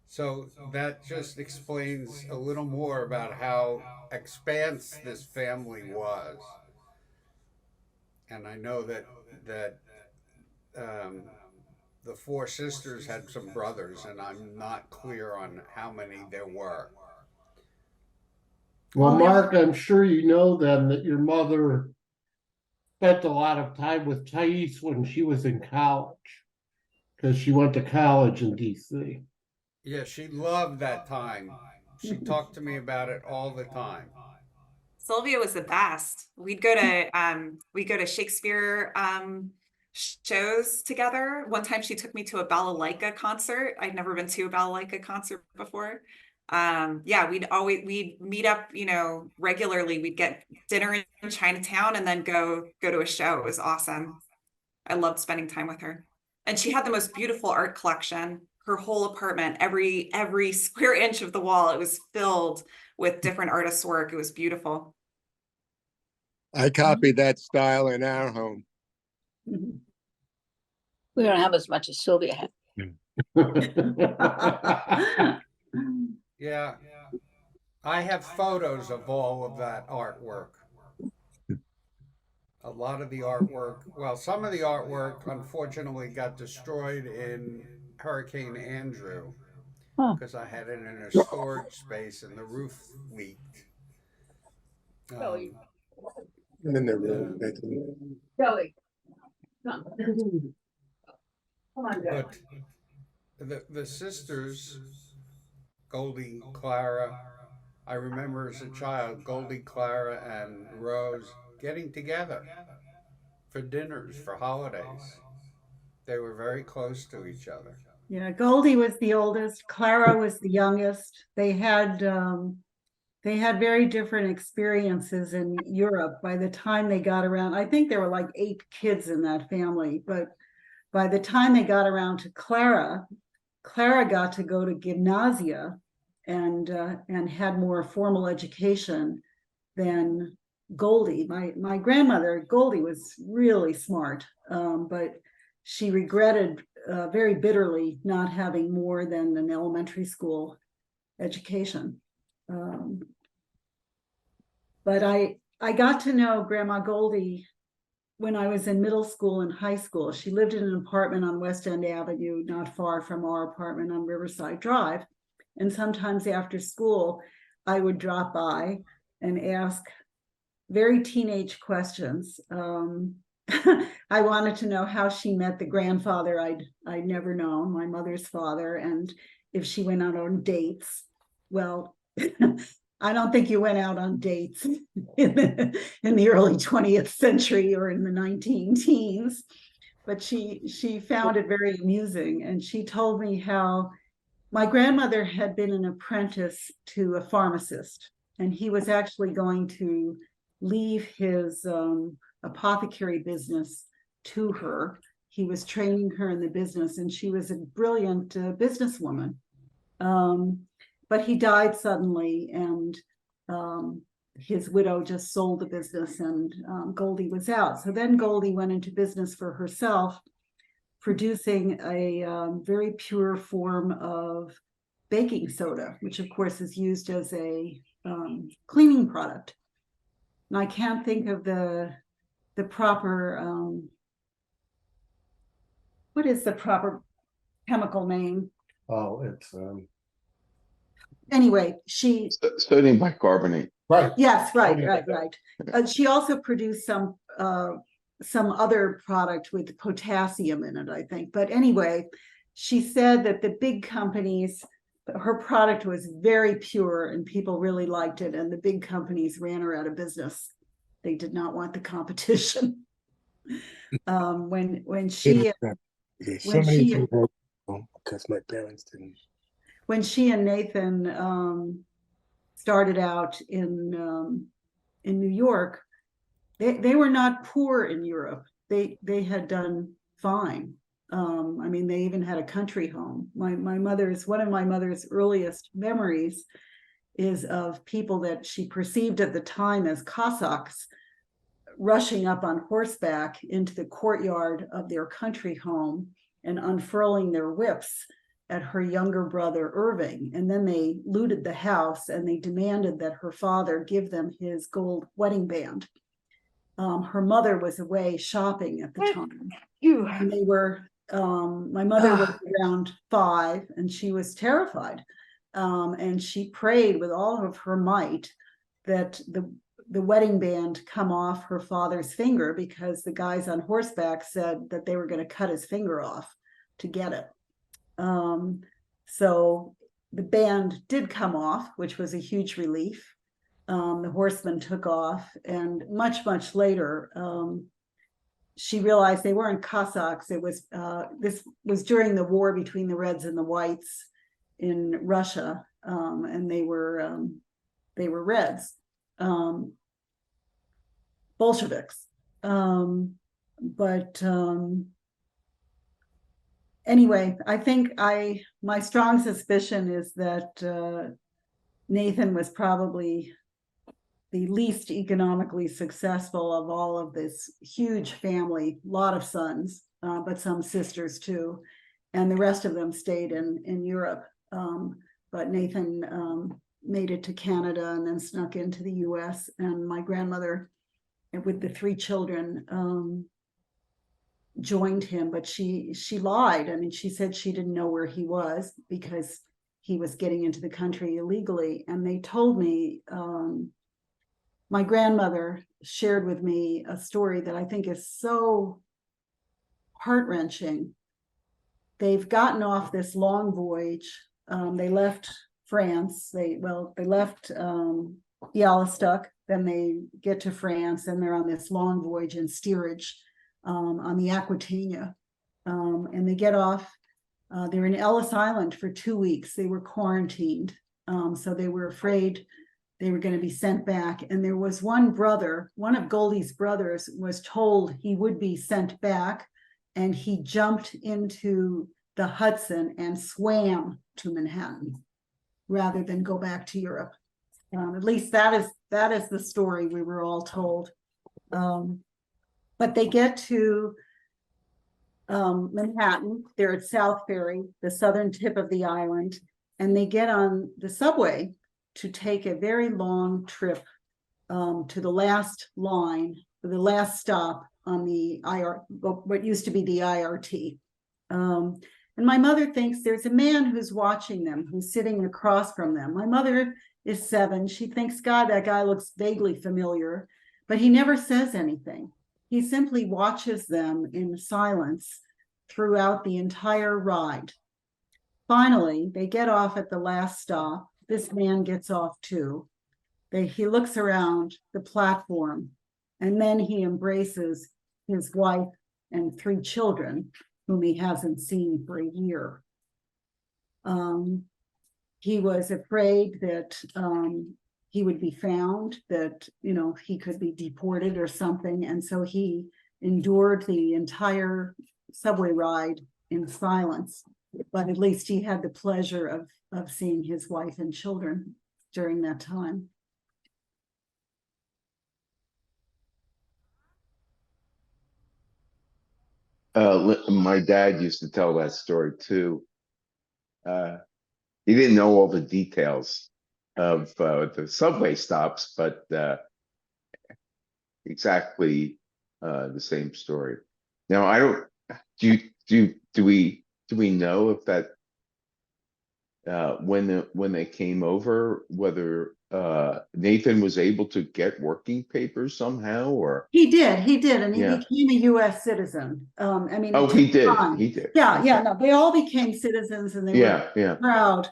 So that just explains a little more about how expanse this family was. And I know that um, the four sisters had some brothers, and I'm not clear on how many there were. Well, Mark, I'm sure you know then that your mother spent a lot of time with Thais when she was in college, because she went to college in DC. Yeah, she loved that time. She talked to me about it all the time. Sylvia was the best. We'd go to Shakespeare shows together. One time she took me to a balalaika concert. I'd never been to a balalaika concert before. Yeah, we'd meet up, regularly. We'd get dinner in Chinatown and then go to a show. It was awesome. I loved spending time with her. And she had the most beautiful art collection. Her whole apartment, every square inch of the wall, it was filled with different artists' work. It was beautiful. I copied that style in our home. We don't have as much as Sylvia had. Yeah. I have photos of all of that artwork. A lot of the artwork, well, some of the artwork unfortunately got destroyed in Hurricane Andrew because I had it in a storage space and the roof leaked. In the room. Joey, come on, Joey. But the sisters, Goldie, Clara, I remember as a child, Goldie, Clara, and Rose getting together for dinners, for holidays. They were very close to each other. Yeah, Goldie was the oldest. Clara was the youngest. They had very different experiences in Europe. By the time they got around, I think there were like 8 kids in that family, but by the time they got around to Clara got to go to gymnasia and had more formal education than Goldie. My grandmother, Goldie, was really smart, but she regretted very bitterly not having more than an elementary school education. But I got to know Grandma Goldie when I was in middle school and high school. She lived in an apartment on West End Avenue, not far from our apartment on Riverside Drive. And sometimes after school, I would drop by and ask very teenage questions. I wanted to know how she met the grandfather I'd never known, my mother's father, and if she went out on dates. Well, I don't think you went out on dates in the early 20th century or in the 19 teens, but she found it very amusing. And she told me how my grandmother had been an apprentice to a pharmacist, and he was actually going to leave his apothecary business to her. He was training her in the business, and she was a brilliant businesswoman. But he died suddenly, and his widow just sold the business, and Goldie was out. So then Goldie went into business for herself, producing a very pure form of baking soda, which of course is used as a cleaning product. And I can't think of the proper, what is the proper chemical name? Oh, it's Anyway, she Sodium bicarbonate. right. yes, right. She also produced some other product with potassium in it, I think. But anyway, she said that the big companies, her product was very pure and people really liked it, and the big companies ran her out of business. They did not want the competition. When she because my parents didn't. When she and Nathan started out in New York, they were not poor in Europe. They had done fine. I mean, they even had a country home. One of my mother's earliest memories is of people that she perceived at the time as Cossacks rushing up on horseback into the courtyard of their country home and unfurling their whips at her younger brother Irving. And then they looted the house and they demanded that her father give them his gold wedding band. Her mother was away shopping at the time. And they were, my mother was around 5 and she was terrified. And she prayed with all of her might that the wedding band come off her father's finger, because the guys on horseback said that they were going to cut his finger off to get it. So the band did come off, which was a huge relief. The horsemen took off, and much later, she realized they weren't Cossacks. It was this was during the war between the Reds and the Whites in Russia, and they were Reds, Bolsheviks. Anyway, I think my strong suspicion is that Nathan was probably the least economically successful of all of this huge family, a lot of sons, but some sisters too. And the rest of them stayed in Europe. But Nathan made it to Canada and then snuck into the US. And my grandmother, with the 3 children, joined him, but she lied. I mean, she said she didn't know where he was because he was getting into the country illegally. And they told me, my grandmother shared with me a story that I think is so heart-wrenching. They've gotten off this long voyage. They left France. They left Bialystok, then they get to France, and they're on this long voyage in steerage on the Aquitania. And they get off, they're in Ellis Island for 2 weeks. They were quarantined. So they were afraid they were going to be sent back. And there was one of Goldie's brothers was told he would be sent back, and he jumped into the Hudson and swam to Manhattan rather than go back to Europe. At least that is the story we were all told. But they get to Manhattan. They're at South Ferry, the southern tip of the island, and they get on the subway to take a very long trip to the last line, the last stop on the what used to be the IRT. And my mother thinks there's a man who's watching them, who's sitting across from them. My mother is 7. She thinks, God, that guy looks vaguely familiar, but he never says anything. He simply watches them in silence throughout the entire ride. Finally, they get off at the last stop. This man gets off too. He looks around the platform, and then he embraces his wife and 3 children, whom he hasn't seen for a year. He was afraid that he would be found, that, you know, he could be deported or something. And so he endured the entire subway ride in silence. But at least he had the pleasure of seeing his wife and children during that time. My dad used to tell that story too. He didn't know all the details of the subway stops, but exactly the same story. Now, I don't. Do we know if that when they came over, whether Nathan was able to get working papers somehow, or He did, and he Yeah. became a U.S. citizen. I mean, Oh, it he took did. time. He did. Yeah, no, they all became citizens, and they Yeah, were yeah. proud.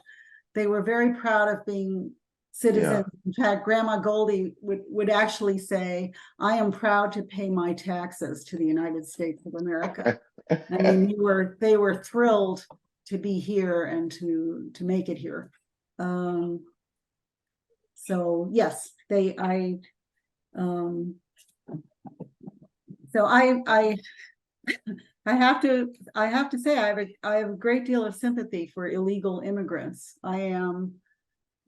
They were very proud of being citizens. In fact, Grandma Goldie would actually say, "I am proud to pay my taxes to the United States of America." I mean, they were thrilled to be here and to make it here. So yes, so I have to say I have a great deal of sympathy for illegal immigrants. I am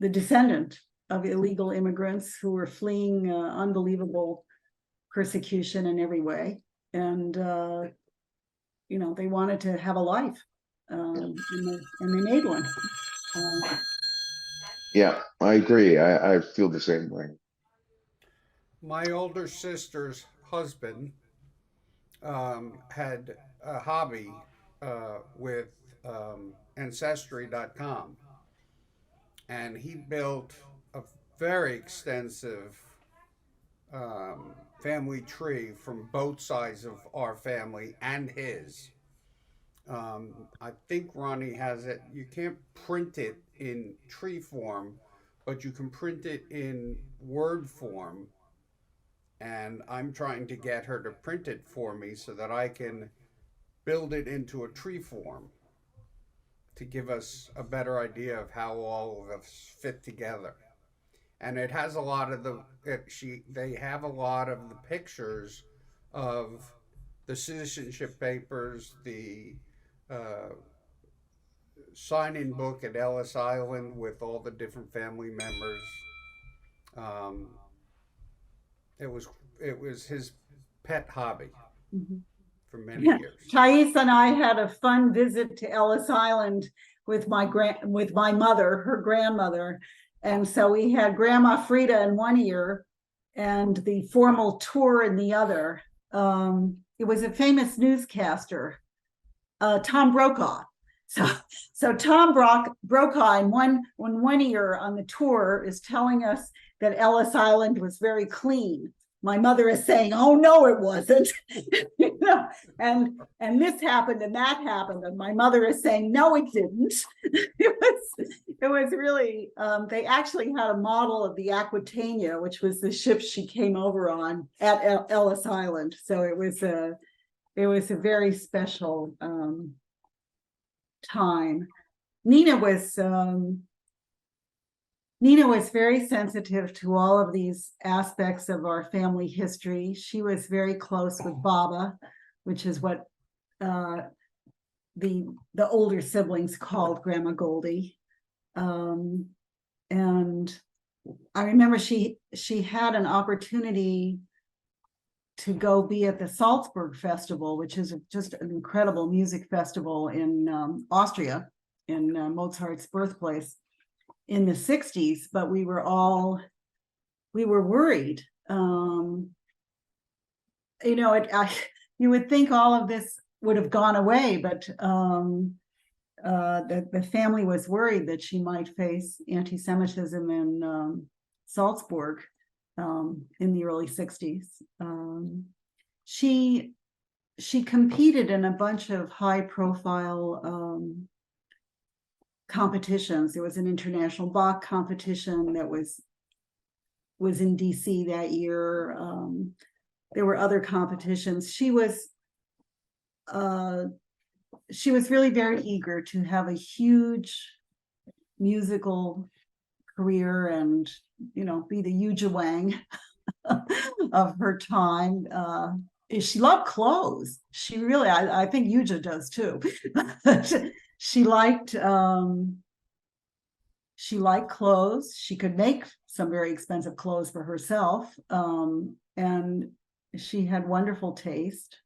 the descendant of illegal immigrants who were fleeing unbelievable persecution in every way, and you know, they wanted to have a life, and they made one. Yeah, I agree. I feel the same way. My older sister's husband had a hobby with Ancestry.com, and he built a very extensive family tree from both sides of our family and his. I think Ronnie has it. You can't print it in tree form, but you can print it in Word form. And I'm trying to get her to print it for me so that I can build it into a tree form to give us a better idea of how all of us fit together. And it has a lot of they have a lot of the pictures of the citizenship papers, the sign-in book at Ellis Island with all the different family members. It was his pet hobby for many years. Thais and I had a fun visit to Ellis Island with my mother, her grandmother. And so we had Grandma Frida in one ear and the formal tour in the other. It was a famous newscaster, Tom Brokaw. So Tom Brokaw in one ear on the tour is telling us that Ellis Island was very clean. My mother is saying, "Oh no, it wasn't," you know, and this happened and that happened, and my mother is saying, "No, it didn't." It was really. They actually had a model of the Aquitania, which was the ship she came over on at Ellis Island. So it was a very special time. Nina was very sensitive to all of these aspects of our family history. She was very close with Baba, which is what the older siblings called Grandma Goldie. And I remember she had an opportunity to go be at the Salzburg Festival, which is just an incredible music festival in Austria, in Mozart's birthplace, in the 60s, but we were all we were worried. You know, you would think all of this would have gone away, but the family was worried that she might face anti-Semitism in Salzburg in the early 60s. She competed in a bunch of high-profile competitions. There was an international Bach competition that was in DC that year. There were other competitions. She was really very eager to have a huge musical career and, you know, be the Yuja Wang of her time. She loved clothes. She really, I think Yuja does too. She liked clothes. She could make some very expensive clothes for herself. And she had wonderful taste.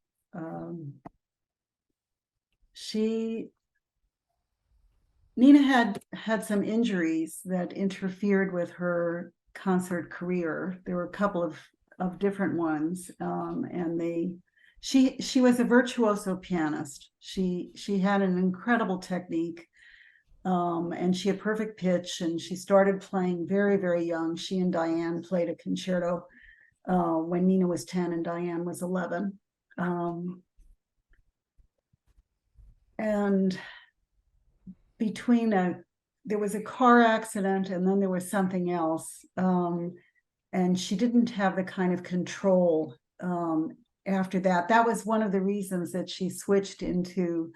Nina had some injuries that interfered with her concert career. There were a couple of different ones, and she was a virtuoso pianist. She had an incredible technique, and she had perfect pitch, and she started playing very, very young. She and Diane played a concerto when Nina was 10 and Diane was 11. And there was a car accident, and then there was something else. And she didn't have the kind of control after that. That was one of the reasons that she switched into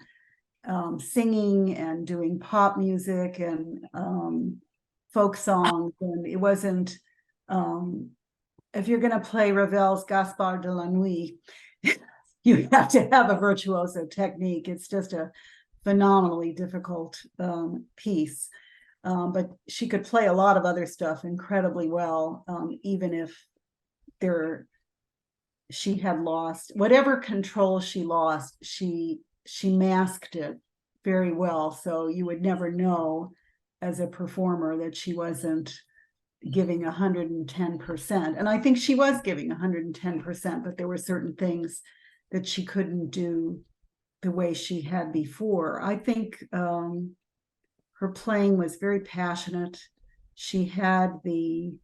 singing and doing pop music and folk songs. And it wasn't, if you're going to play Ravel's Gaspard de la Nuit, you have to have a virtuoso technique. It's just a phenomenally difficult piece. But she could play a lot of other stuff incredibly well, even if she had lost whatever control she lost. She masked it very well, so you would never know as a performer that she wasn't giving 110%. And I think she was giving 110%, but there were certain things that she couldn't do the way she had before. I think her playing was very passionate. She had the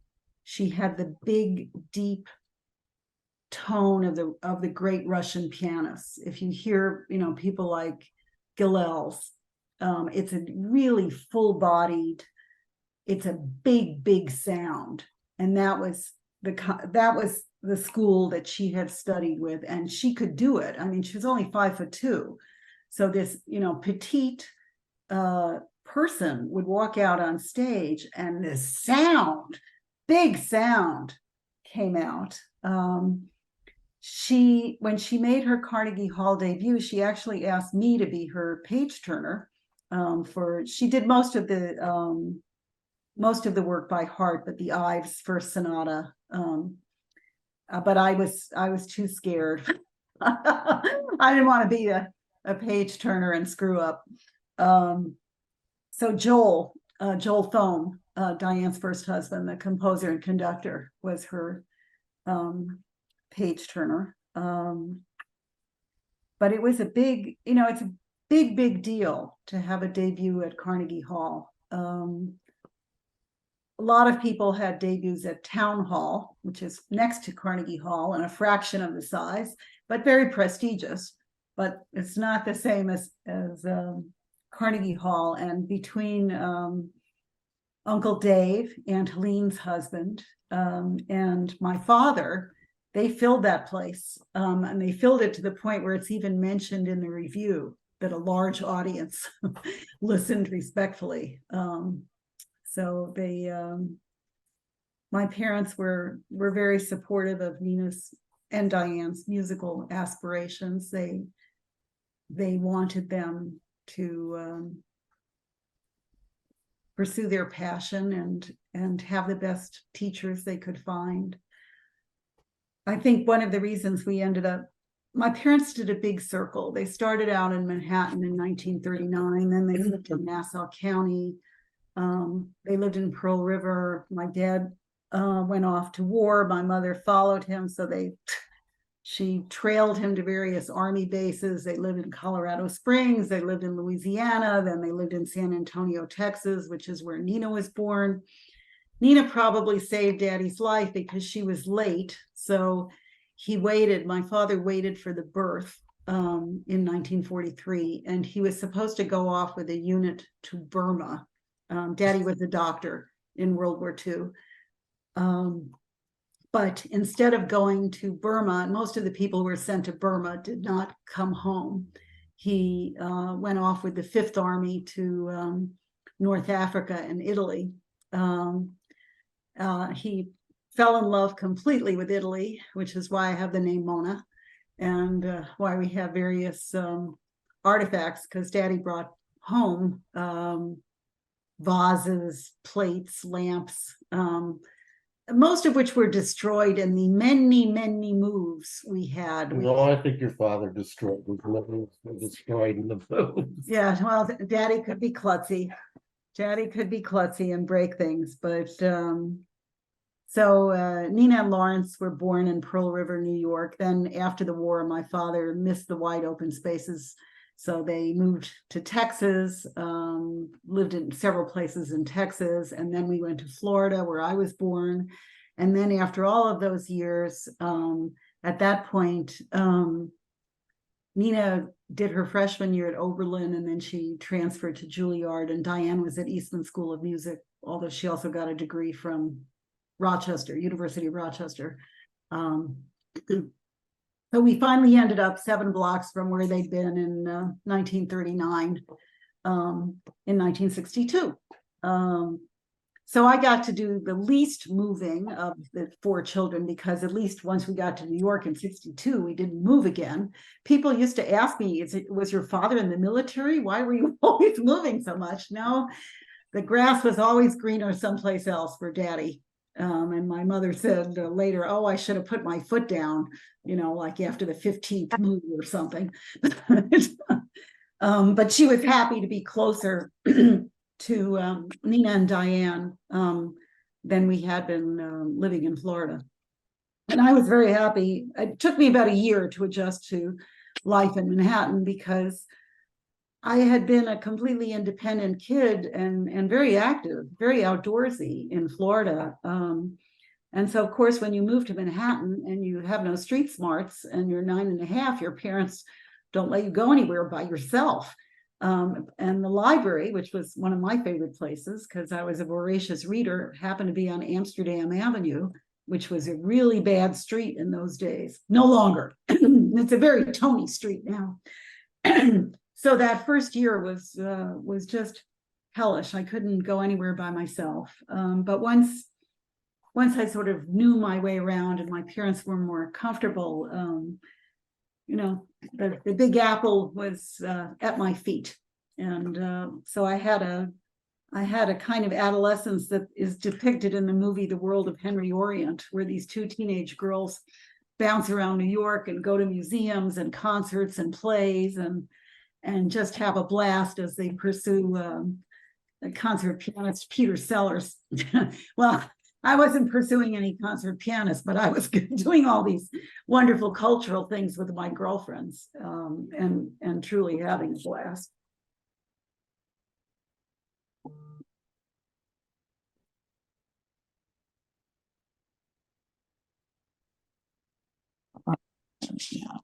big, deep tone of the great Russian pianists. If you hear, you know, people like Gilels, it's a really full-bodied, it's a big, big sound, and that was the school that she had studied with, and she could do it. I mean, she was only 5'2", so this, you know, petite person would walk out on stage, and this sound, big sound, came out. When she made her Carnegie Hall debut, she actually asked me to be her page turner. She did most of the work by heart, but the Ives First Sonata. But I was too scared. I didn't want to be a page turner and screw up. So Joel Thome, Diane's first husband, the composer and conductor, was her page turner. But it was it's a big, big deal to have a debut at Carnegie Hall. A lot of people had debuts at Town Hall, which is next to Carnegie Hall and a fraction of the size, but very prestigious. But it's not the same as Carnegie Hall. And between Uncle Dave, Aunt Helene's husband, and my father, they filled that place. And they filled it to the point where it's even mentioned in the review that a large audience listened respectfully. So my parents were very supportive of Nina's and Diane's musical aspirations. They wanted them to pursue their passion and have the best teachers they could find. I think one of the reasons my parents did a big circle. They started out in Manhattan in 1939, then they lived in Nassau County. They lived in Pearl River. My dad went off to war. My mother followed him, so she trailed him to various army bases. They lived in Colorado Springs, they lived in Louisiana, then they lived in San Antonio, Texas, which is where Nina was born. Nina probably saved Daddy's life because she was late. So he waited, my father waited for the birth in 1943, and he was supposed to go off with a unit to Burma. Daddy was a doctor in World War II. But instead of going to Burma, most of the people who were sent to Burma did not come home. He went off with the Fifth Army to North Africa and Italy. He fell in love completely with Italy, which is why I have the name Mona, and why we have various artifacts, because Daddy brought home vases, plates, lamps, most of which were destroyed in the many moves we had. No, I think your father destroyed in the moves. Yeah, well, Daddy could be klutzy. Daddy could be klutzy and break things, but so Nina and Lawrence were born in Pearl River, New York. Then after the war, my father missed the wide open spaces, so they moved to Texas, lived in several places in Texas, and then we went to Florida, where I was born. And then after all of those years, at that point, Nina did her freshman year at Oberlin, and then she transferred to Juilliard, and Diane was at Eastman School of Music, although she also got a degree from Rochester, University of Rochester. So we finally ended up 7 blocks from where they'd been in 1939, in 1962. So I got to do the least moving of the 4 children, because at least once we got to New York in 62, we didn't move again. People used to ask me, was your father in the military? Why were you always moving so much? No, the grass was always greener someplace else for Daddy. And my mother said later, oh, I should have put my foot down, like after the 15th move or something. But she was happy to be closer to Nina and Diane than we had been living in Florida. And I was very happy. It took me about a year to adjust to life in Manhattan, because I had been a completely independent kid and very active, very outdoorsy in Florida. And so, of course, when you move to Manhattan and you have no street smarts and you're 9.5, your parents don't let you go anywhere by yourself. And the library, which was one of my favorite places because I was a voracious reader, happened to be on Amsterdam Avenue, which was a really bad street in those days. No longer. It's a very Tony street now. So that first year was just hellish. I couldn't go anywhere by myself. But once I sort of knew my way around and my parents were more comfortable, the Big Apple was at my feet. And so I had a kind of adolescence that is depicted in the movie The World of Henry Orient, where these 2 teenage girls bounce around New York and go to museums and concerts and plays and just have a blast as they pursue a concert pianist, Peter Sellers. Well, I wasn't pursuing any concert pianist, but I was doing all these wonderful cultural things with my girlfriends and truly having a blast. Yeah.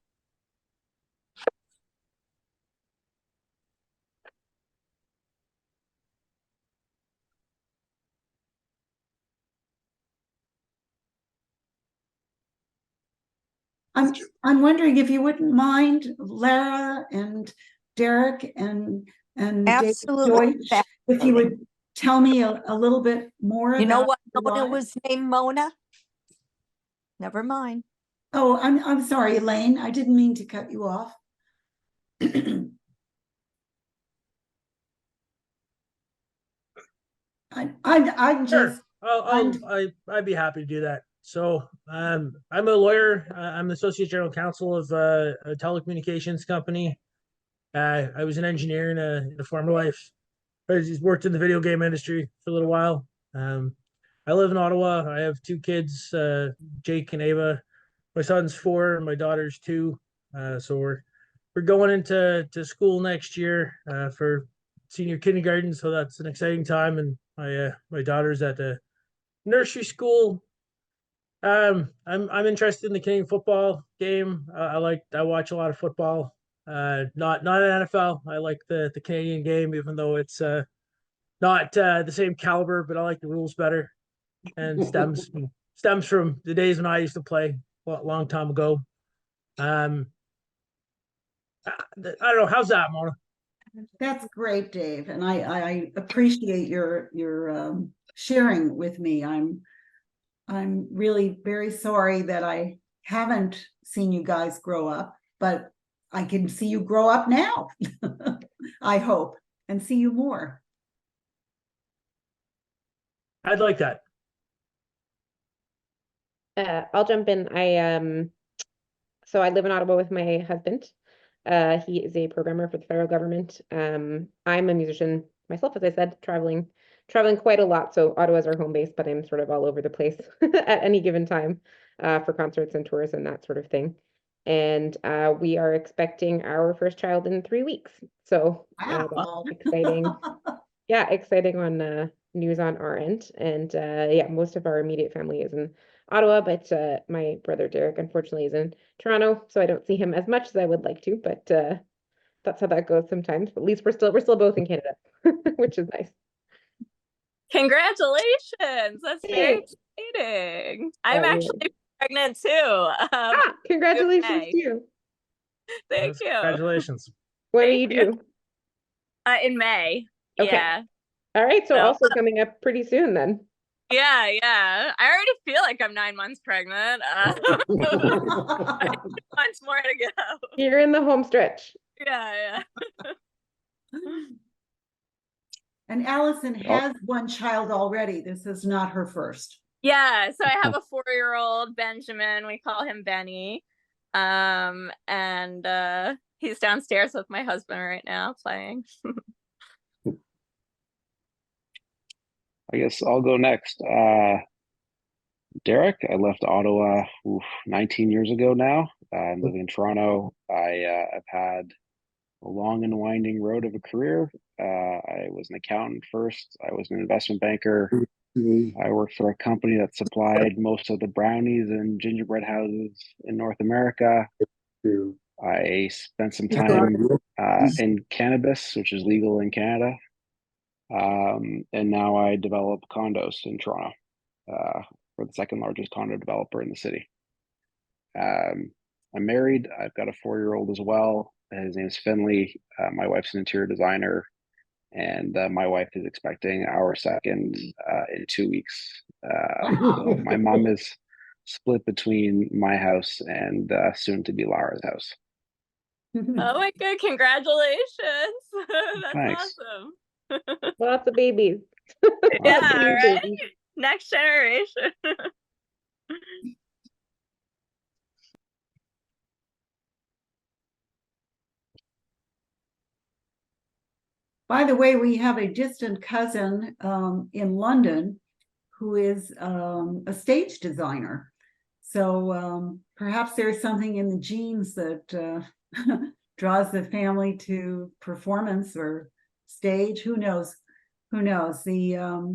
I'm wondering if you wouldn't mind, Lara and Derek and Absolutely. Deutsch, if you would tell me a little bit more about. You know what your Mona lives. was named Mona? Never mind. Oh, I'm sorry, Elaine. I didn't mean to cut you off. I'm just. I'd be happy to do that. So I'm a lawyer. I'm the Associate General Counsel of a telecommunications company. I was an engineer in a former life. I just worked in the video game industry for a little while. I live in Ottawa. I have two kids, Jake and Ava. My son's 4, and my daughter's 2. So we're going into school next year for senior kindergarten. So that's an exciting time. And my daughter's at the nursery school. I'm interested in the Canadian football game. I watch a lot of football. Not an NFL. I like the Canadian game, even though it's not the same caliber, but I like the rules better, and stems from the days when I used to play a long time ago. I don't know. How's that, Mona? That's great, Dave, and I appreciate your sharing with me. I'm really very sorry that I haven't seen you guys grow up, but I can see you grow up now. I hope, and see you more. I'd like that. I'll jump in. So I live in Ottawa with my husband. He is a programmer for the federal government. I'm a musician myself, as I said, traveling quite a lot. So Ottawa's our home base, but I'm sort of all over the place at any given time for concerts and tours and that sort of thing. And we are expecting our first child in 3 weeks. So Wow. exciting. Yeah, exciting on news on our end. And yeah, most of our immediate family is in Ottawa, but my brother Derek unfortunately is in Toronto, so I don't see him as much as I would like to, but that's how that goes sometimes. But at least we're still both in Canada, which is nice. Congratulations. That's very exciting. I'm actually pregnant too. Congratulations May. to you. Thank you. Congratulations. When do you do? In May. Okay. Yeah. All right, so also coming up pretty soon then. Yeah. I already feel like I'm 9 months pregnant. 2 months more to go. You're in the home stretch. Yeah. And Allison has one child already. This is not her first. Yeah, so I have a 4-year-old Benjamin. We call him Benny. And he's downstairs with my husband right now playing. I guess I'll go next. Derek, I left Ottawa 19 years ago now. I'm living in Toronto. I've had a long and winding road of a career. I was an accountant first. I was an investment banker. I worked for a company that supplied most of the brownies and gingerbread houses in North America. I spent some time in cannabis, which is legal in Canada. And now I develop condos in Toronto for the second largest condo developer in the city. I'm married. I've got a 4-year-old as well. His name is Finley. My wife's an interior designer, and my wife is expecting our second in 2 weeks. So my mom is split between my house and soon to be Lara's house. Oh my god, congratulations. That's Thanks. awesome. Lots of babies. Yeah, Lots of new right? babies. Next generation. By the way, we have a distant cousin in London who is a stage designer. So perhaps there's something in the genes that draws the family to performance or stage. Who knows? Who knows? A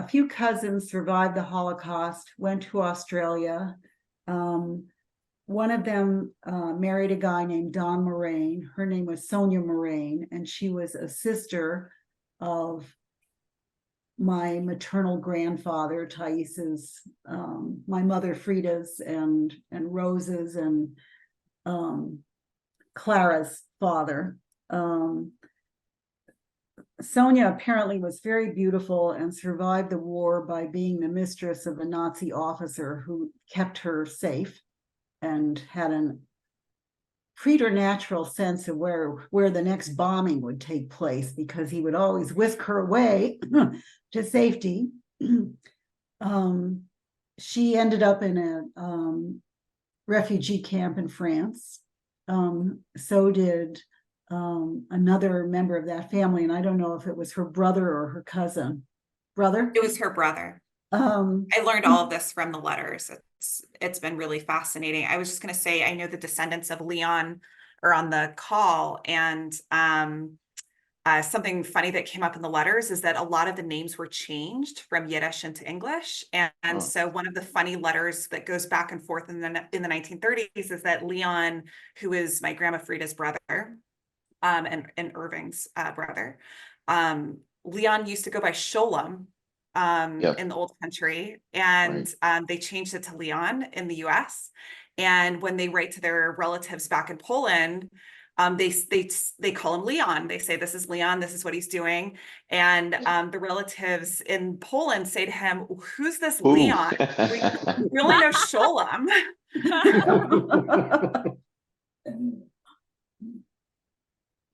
few cousins survived the Holocaust, went to Australia. One of them married a guy named Don Moraine. Her name was Sonia Moraine, and she was a sister of my maternal grandfather, Thais's, my mother Frida's, and Rose's, and Clara's father. Sonia apparently was very beautiful and survived the war by being the mistress of a Nazi officer who kept her safe and had a preternatural sense of where the next bombing would take place, because he would always whisk her away to safety. She ended up in a refugee camp in France. So did another member of that family, and I don't know if it was her brother or her cousin. Brother? It was her brother. I learned all of this from the letters. It's been really fascinating. I was just going to say, I know the descendants of Leon are on the call, and something funny that came up in the letters is that a lot of the names were changed from Yiddish into English. And so one of the funny letters that goes back and forth in the 1930s is that Leon, who is my grandma Frida's brother, and Irving's brother, Leon used to go by Sholem in the old country, and they changed it to Leon in the US. And when they write to their relatives back in Poland, they call him Leon. They say, this is Leon, this is what he's doing. And the relatives in Poland say to him, who's this Leon? We really know Sholem.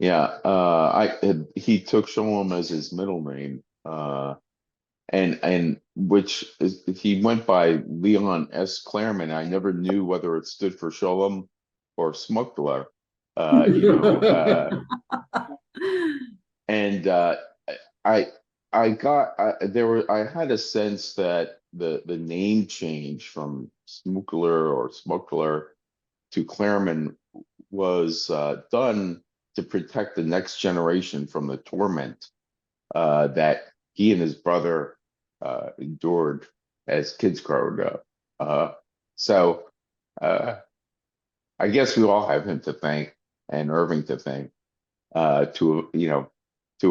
Yeah, he took Sholem as his middle name, and which is, he went by Leon S. Clareman. I never knew whether it stood for Sholem or Smuggler. And I had a sense that the name change from Smuggler to Clareman was done to protect the next generation from the torment that he and his brother endured as kids growing up. So I guess we all have him to thank and Irving to thank to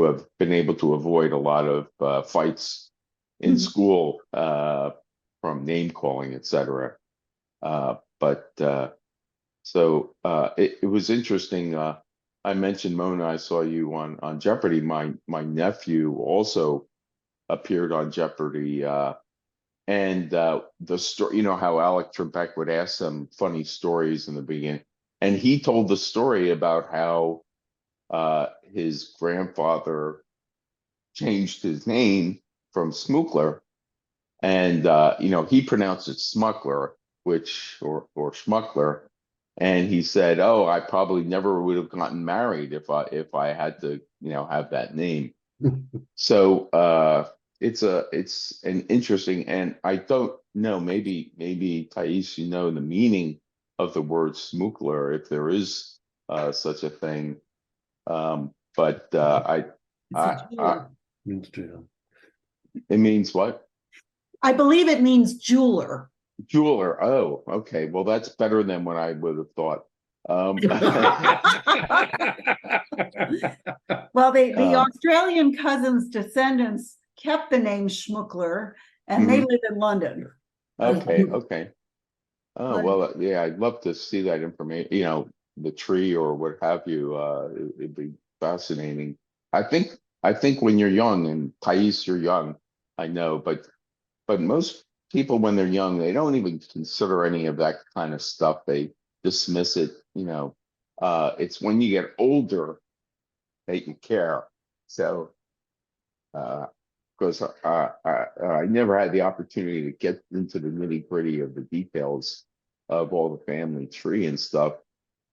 have been able to avoid a lot of fights in school from name calling, etc. It was interesting. I mentioned, Mona, I saw you on Jeopardy. My nephew also appeared on Jeopardy, and the story. You know how Alec Trebek would ask some funny stories in the beginning, and he told the story about how his grandfather changed his name from Smuggler, and he pronounced it Smuggler, or Schmuckler. And he said, "Oh, I probably never would have gotten married if I had to, have that name." So it's an interesting, and I don't know, maybe Thais, the meaning of the word smuggler, if there is such a thing. But it means what? I believe it means jeweler. Jeweler. Oh, okay. Well, that's better than what I would have thought. Well, the Australian cousins' descendants kept the name Schmuckler, and they live in London. Okay. Oh, well, yeah, I'd love to see that information, the tree or what have you. It'd be fascinating. I think when you're young, and Thais, you're young, I know, but most people when they're young, they don't even consider any of that kind of stuff. They dismiss it, it's when you get older that you care. So, because I never had the opportunity to get into the nitty-gritty of the details of all the family tree and stuff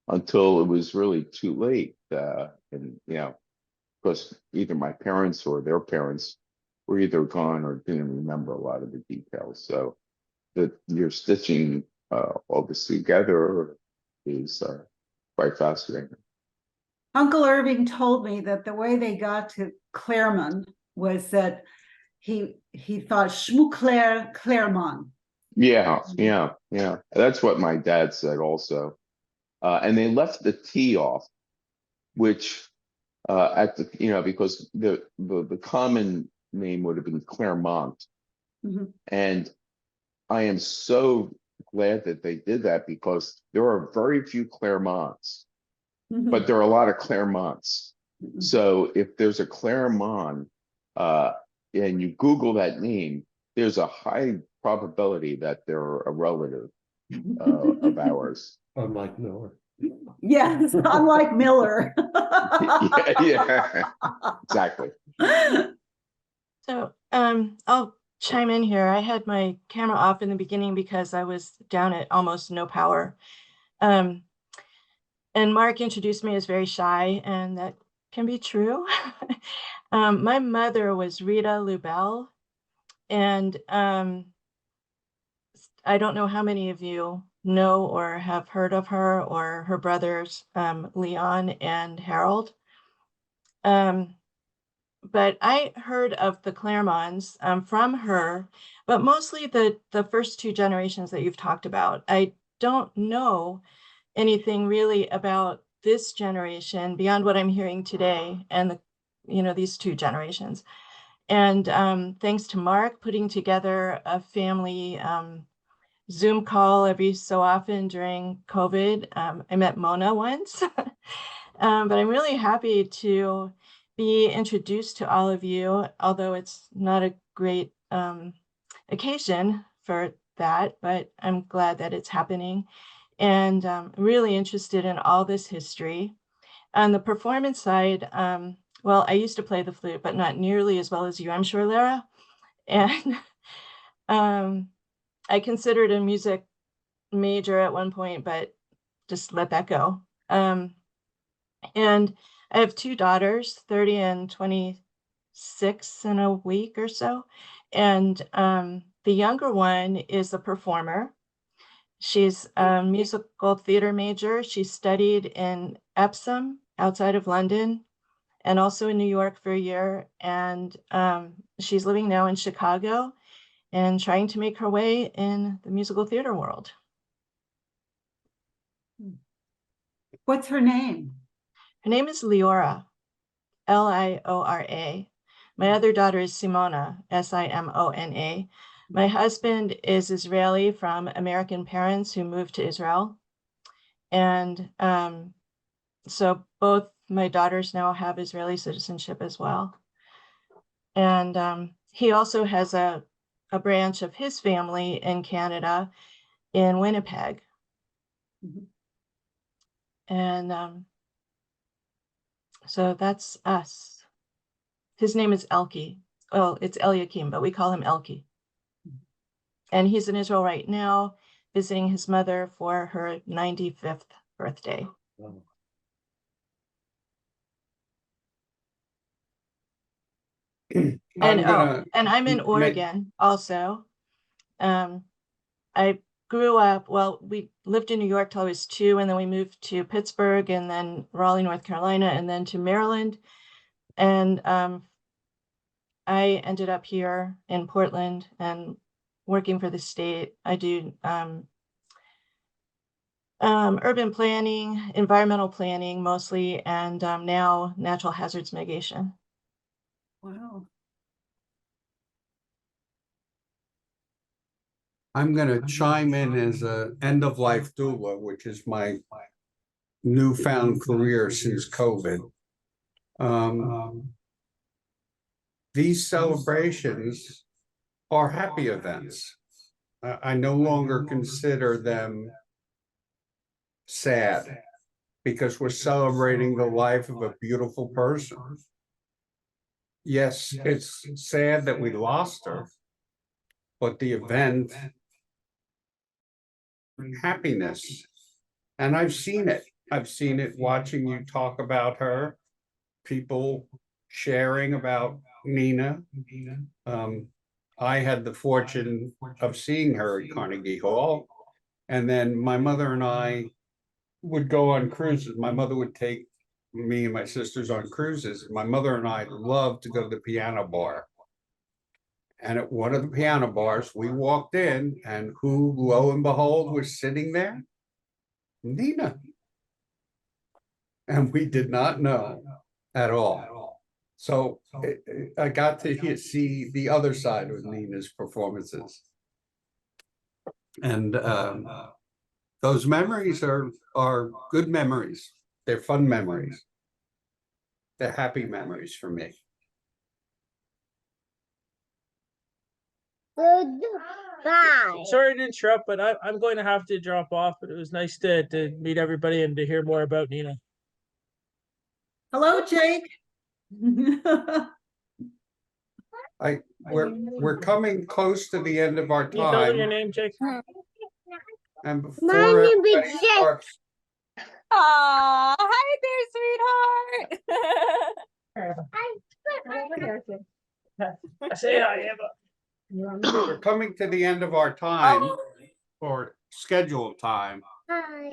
until it was really too late. And because either my parents or their parents were either gone or didn't remember a lot of the details. So that you're stitching all this together is quite fascinating. Uncle Irving told me that the way they got to Claremont was that he thought Schmuckler Claremont. Yeah. That's what my dad said also. And they left the T off, which at the because the common name would have been Claremont. And I am so glad that they did that, because there are very few Claremonts, but there are a lot of Claremonts. So if there's a Claremont and you Google that name, there's a high probability that they're a relative of ours. Unlike Miller. Yes, unlike Miller. yeah, exactly. So I'll chime in here. I had my camera off in the beginning because I was down at almost no power. And Mark introduced me as very shy, and that can be true. My mother was Rita Lubell, And I don't know how many of you know or have heard of her or her brothers, Leon and Harold. But I heard of the Claremonts from her, but mostly the first two generations that you've talked about. I don't know anything really about this generation beyond what I'm hearing today and these two generations. And thanks to Mark putting together a family Zoom call every so often during COVID. I met Mona once, but I'm really happy to be introduced to all of you, although it's not a great occasion for that, but I'm glad that it's happening. And really interested in all this history. On the performance side, well, I used to play the flute, but not nearly as well as you, I'm sure, Lara. And I considered a music major at one point, but just let that go. And I have two daughters, 30 and 26 in a week or so. And the younger one is a performer. She's a musical theater major. She studied in Epsom outside of London and also in New York for a year. And she's living now in Chicago and trying to make her way in the musical theater world. What's her name? Her name is Liora, Liora. My other daughter is Simona, Simona. My husband is Israeli from American parents who moved to Israel. And so both my daughters now have Israeli citizenship as well. And he also has a branch of his family in Canada, in Winnipeg. Mhm. And so that's us. His name is Elki. Oh, it's Eliakim, but we call him Elki. And he's in Israel right now, visiting his mother for her 95th birthday. And I'm in Oregon also. I grew up, well, we lived in New York till I was 2, and then we moved to Pittsburgh and then Raleigh, North Carolina, and then to Maryland. And I ended up here in Portland and working for the state. I do urban planning, environmental planning mostly, and now natural hazards mitigation. Wow. I'm going to chime in as a end-of-life doula, which is my newfound career since COVID. These celebrations are happy events. I no longer consider them sad because we're celebrating the life of a beautiful person. Yes, it's sad that we lost her, but the event, happiness. And I've seen it. I've seen it watching you talk about her, people sharing about Nina. I had the fortune of seeing her at Carnegie Hall. And then my mother and I would go on cruises. My mother would take me and my sisters on cruises. My mother and I loved to go to the piano bar. And at one of the piano bars, we walked in, and who, lo and behold, was sitting there? Nina. And we did not know at all. So I got to see the other side of Nina's performances. And those memories are good memories. They're fun memories. They're happy memories for me. Goodbye. Sorry to interrupt, but I'm going to have to drop off. But it was nice to meet everybody and to hear more about Nina. Hello, Jake. We're coming close to the end of our Can you tell them your time. name, Jake? And before everybody starts, Aw, hi there, sweetheart. Say hi, Eva. we're coming to the end of our time, or scheduled time. Hi.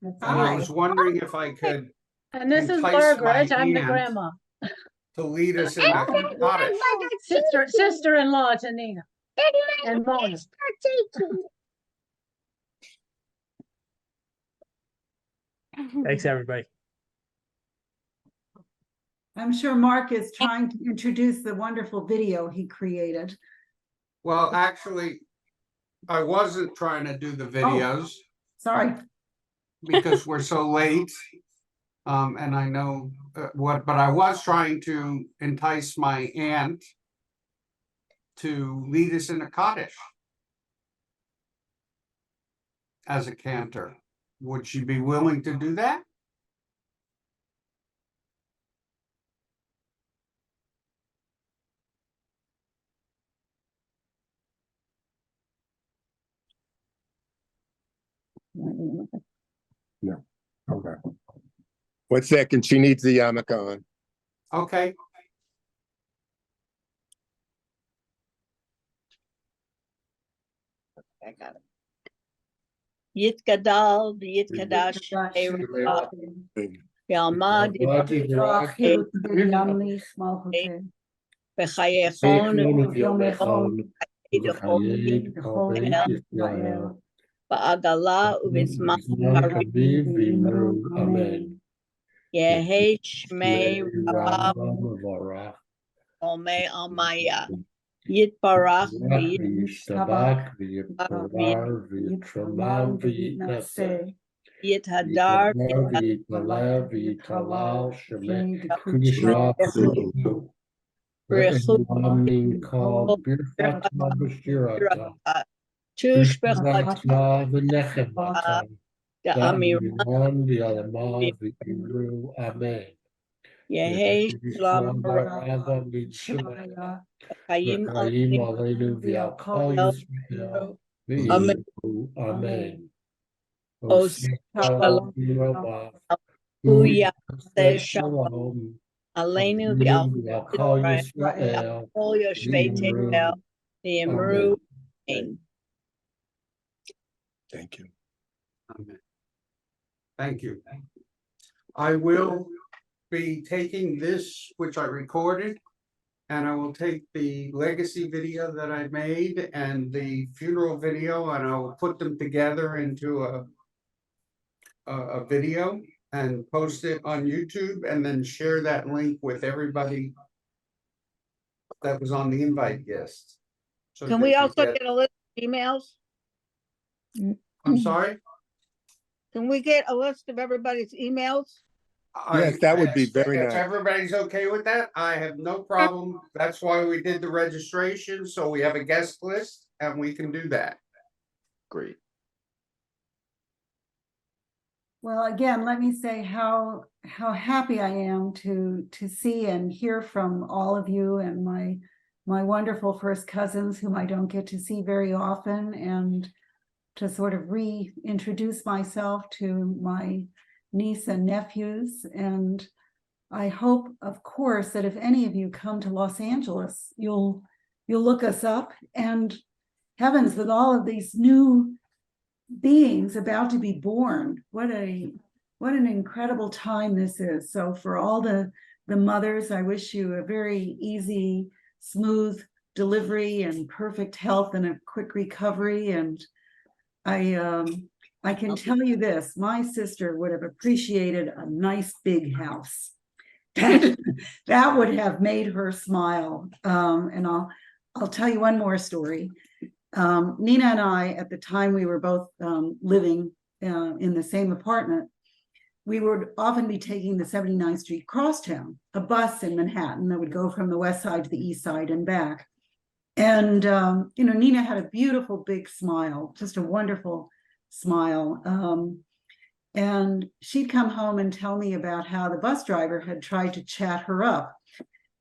And I was wondering if I could And this is entice Margaret, my I'm the aunt grandma. to lead us in a cottage. Sister-in-law to Nina. And Mona. Thanks, everybody. I'm sure Mark is trying to introduce the wonderful video he created. Well, actually, I wasn't trying to do the videos Sorry. because we're so late. And I know but I was trying to entice my aunt to lead us in a cottage as a cantor. Would she be willing to do that? No. Okay. 1 second. She needs the yarmulke on. Okay. I got it. Yit gadal, yit kadash, Yalmad, Ba'agala ubisma Amen. Yehi Shmei Rabba Ome Amaya Yit Barach Yit Hadar Tush the Amiran Yehi Shalom Chayim Aleinu Amen. Os Shalom Huya Shalom Aleinu Israel all Yoshvei Tevel the Emru. Thank you. Amen. Thank you. I will be taking this, which I recorded, and I will take the legacy video that I made and the funeral video, and I will put them together into a video and post it on YouTube, and then share that link with everybody that was on the invite list. So Can they we could also get- get a list of emails? I'm sorry? Can we get a list of everybody's emails? Yes, that would be very If nice. everybody's okay with that, I have no problem. That's why we did the registration, so we have a guest list and we can do that. Great. Well, again, let me say how happy I am to see and hear from all of you and my wonderful first cousins whom I don't get to see very often, and to sort of reintroduce myself to my niece and nephews. And I hope, of course, that if any of you come to Los Angeles, you'll look us up. And heavens, with all of these new beings about to be born, what an incredible time this is. So for all the mothers, I wish you a very easy, smooth delivery and perfect health and a quick recovery. And I can tell you this, my sister would have appreciated a nice big house. That would have made her smile. And I'll tell you one more story. Nina and I, at the time we were both living in the same apartment, we would often be taking the 79th Street Crosstown, a bus in Manhattan that would go from the west side to the east side and back. And, Nina had a beautiful big smile, just a wonderful smile. And she'd come home and tell me about how the bus driver had tried to chat her up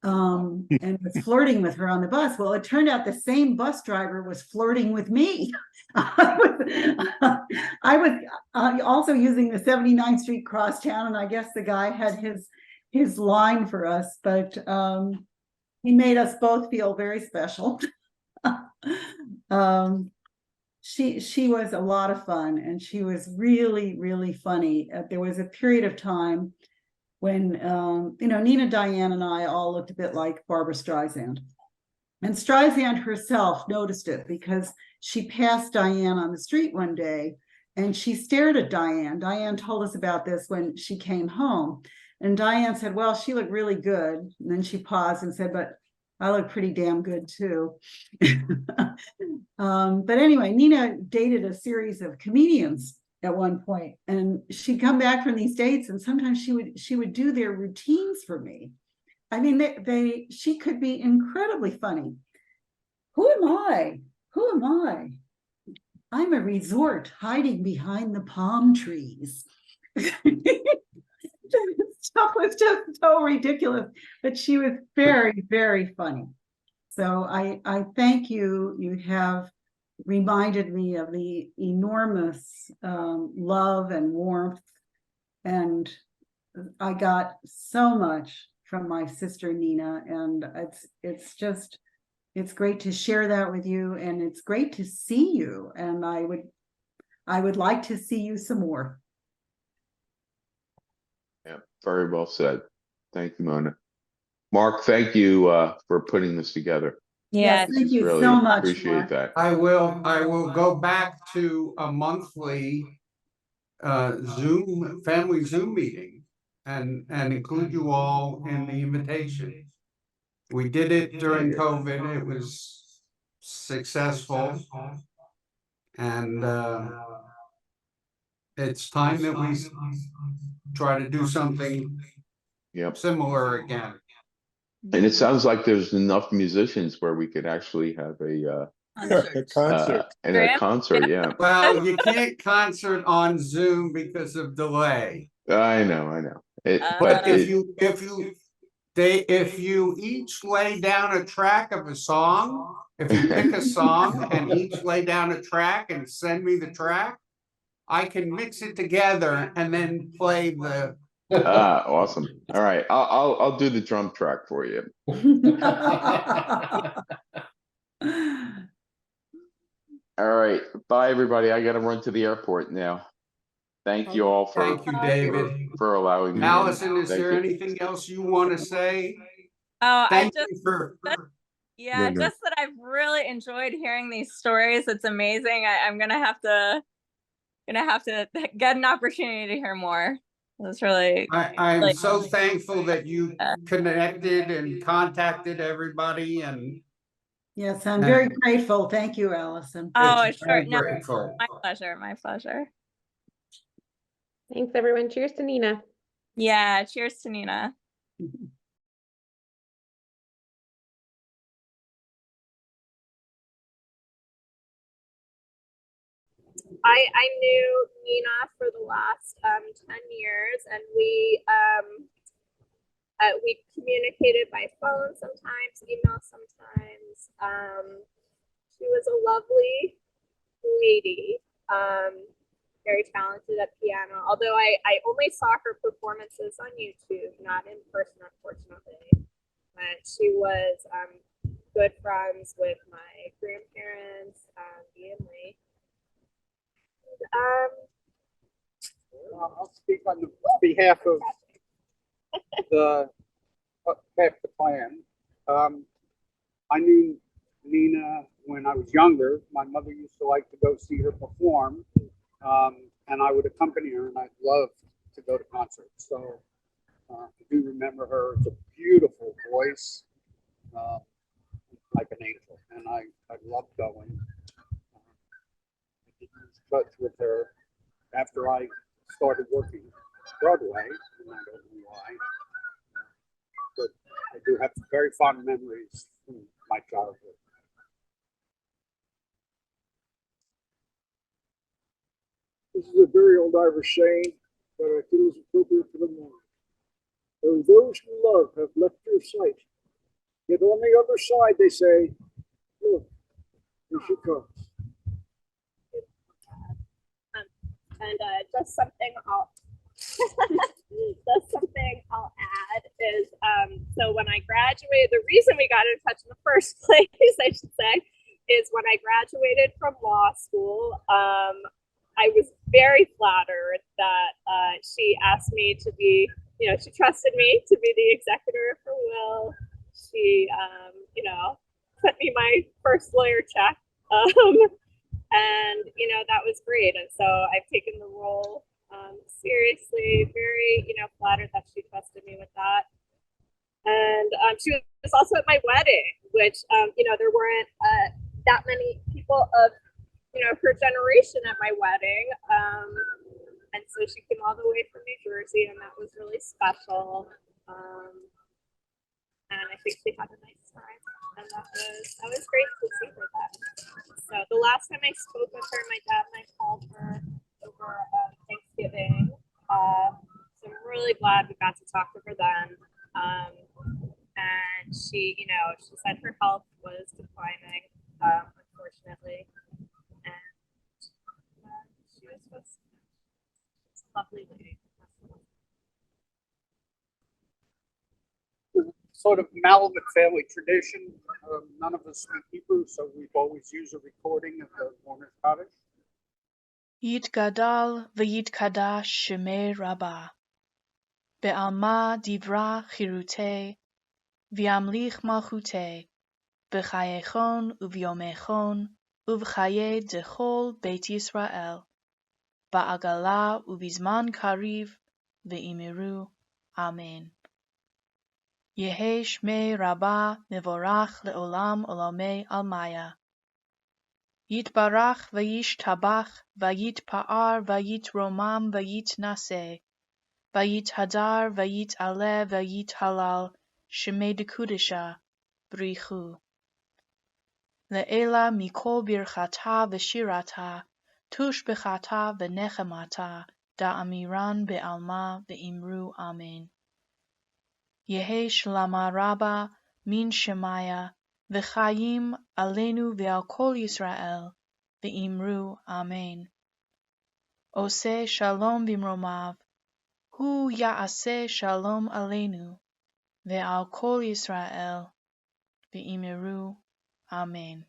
and was flirting with her on the bus. Well, it turned out the same bus driver was flirting with me. I was also using the 79th Street Crosstown, and I guess the guy had his line for us, but he made us both feel very special. She was a lot of fun, and she was really, really funny. There was a period of time when Nina, Diane, and I all looked a bit like Barbara Streisand. And Streisand herself noticed it because she passed Diane on the street one day and she stared at Diane. Diane told us about this when she came home. And Diane said, well, she looked really good. And then she paused and said, but I look pretty damn good too. But anyway, Nina dated a series of comedians at one point, and she'd come back from these dates, and sometimes she would do their routines for me. I mean, she could be incredibly funny. Who am I? Who am I? I'm a resort hiding behind the palm trees. Stuff was just so ridiculous, but she was very, very funny. So I thank you. You have reminded me of the enormous love and warmth, and I got so much from my sister Nina, and it's great to share that with you, and it's great to see you, and I would like to see you some more. Yeah, very well said. Thank you, Mona. Mark, thank you for putting this together. Yes, thank you Really so much, appreciate Mark. that. I will go back to a monthly family Zoom meeting and include you all in the invitation. We did it during COVID. It was successful. And it's time that we try to do something similar again. And it sounds like there's enough musicians where we could actually have a concert. And a concert, yeah. Well, you can't concert on Zoom because of delay. I know. But if you each lay down a track of a song, if you pick a song and each lay down a track and send me the track, I can mix it together and then play the. Awesome. All right, I'll do the drum track for you. All right, bye everybody. I gotta run to the airport now. Thank you all for Thank you, David. for allowing me. Allison, is Thank there you. anything else you want to say? Oh, Thank you for. Yeah, No. just that I've really enjoyed hearing these stories. It's amazing. I'm gonna have to get an opportunity to hear more. It's really. I'm so thankful that you connected and contacted everybody, and yes, I'm very grateful. Thank you, Allison. Oh, It's sure. very No, grateful. my pleasure. My pleasure. Thanks, everyone. Cheers to Nina. Yeah, cheers to Nina. I knew Nina for the last 10 years, and we communicated by phone sometimes, email sometimes. She was a lovely lady, very talented at piano, although I only saw her performances on YouTube, not in person, unfortunately. But she was good friends with my grandparents, Dee and Lee. I'll speak on the behalf of the clan. I knew Nina when I was younger. My mother used to like to go see her perform, and I would accompany her, and I'd love to go to concerts. So I do remember her. It's a beautiful voice, like an angel, and I loved going. I did lose touch with her after I started working Broadway, and I don't know why. But I do have very fond memories from my childhood. This is a very old Irish saying, but I feel is appropriate for the moment. Though those who love have left your sight, yet on the other side they say, look, here she comes. And just something I'll add is so when I graduated, the reason we got in touch in the first place, I should say, is when I graduated from law school. I was very flattered that she asked me to be, she trusted me to be the executor of her will. She, sent me my first lawyer check. And, that was great. And so I've taken the role seriously, very, flattered that she trusted me with that. And she was also at my wedding, which, there weren't that many people of, her generation at my wedding. And so she came all the way from New Jersey, and that was really special. And I think she had a nice time, and that was great to see her then. So the last time I spoke with her, my dad and I called her over Thanksgiving. So I'm really glad we got to talk to her then. And she, she said her health was declining, unfortunately. And she was just a lovely lady. Sort of Malamet family tradition. None of us speak Hebrew, so we've always used a recording of the Warner's Cottage. יתגדל ויתקדש שמי רבה, בעלמא דברה חירותי, וימליך מלכותי, בחייכון וביומכון, ובחיי דכל בית ישראל, בעגלה ובזמן קריב, ואמרו אמן. יהי שמי רבה מבורך לעולם עולמי עלמיה. יתברך וישתבח ויתפאר ויתרומם ויתנשא, ויתהדר ויתעלה ויתהלל שמי דקודשה בריחו. לעילה מכל ברכתה ושירתה, תושבחתה ונחמתה, דאמירן בעלמא ואמרו אמן. יהי שלמה רבה מן שמיה, וחיים עלינו ועל כל ישראל, ואמרו אמן. עושה שלום במרומיו, הוא יעשה שלום עלינו, ועל כל ישראל, ואמרו אמן.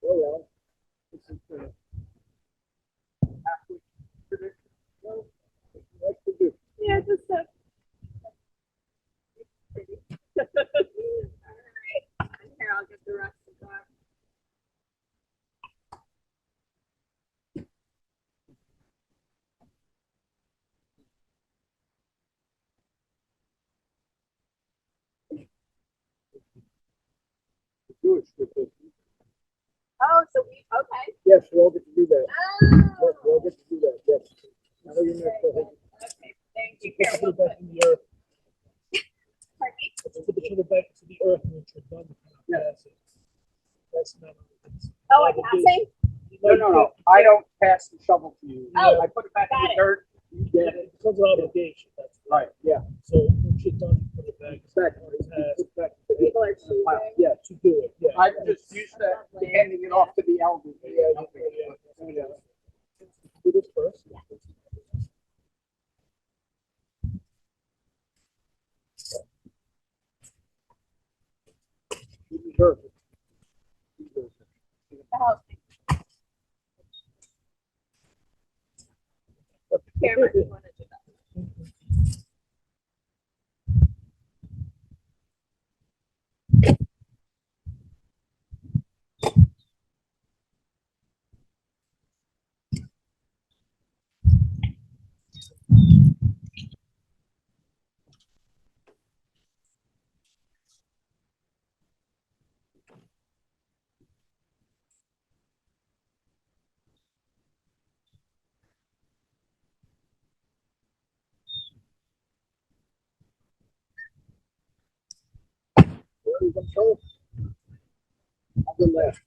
Well, this is the Catholic tradition. Well, what to do? Yeah, just pretty. All right, and here I'll get the rest of that. Jewish tradition. Oh, so okay. Yes, we all get to do that. Oh. Yes, we all get to do that. Yes. Now you know, Okay, thank you. Put it back in the earth. Pardon me? Put it back into the earth when you're done. Yes. That's not. Oh, I'm passing? No. I don't pass the shovel to you. Oh, I put it back in got the it. dirt. You get it. It becomes an obligation. That's Right. Yeah. So when you're done, you put it back. It's back. It's back. People are choosing. Yeah. To do it. Yeah. I'm just used to handing it off to the elders. Yeah. Do this first. You deserve it. You deserve it. Cameron, you want to do that? Control. I'll go left.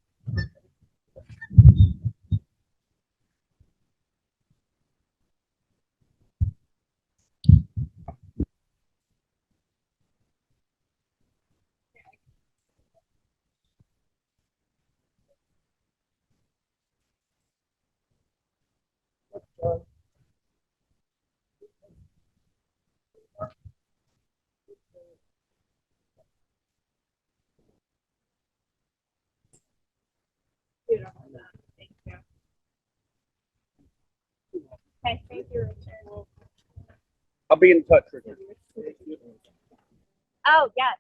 be in touch with you. Oh, yes.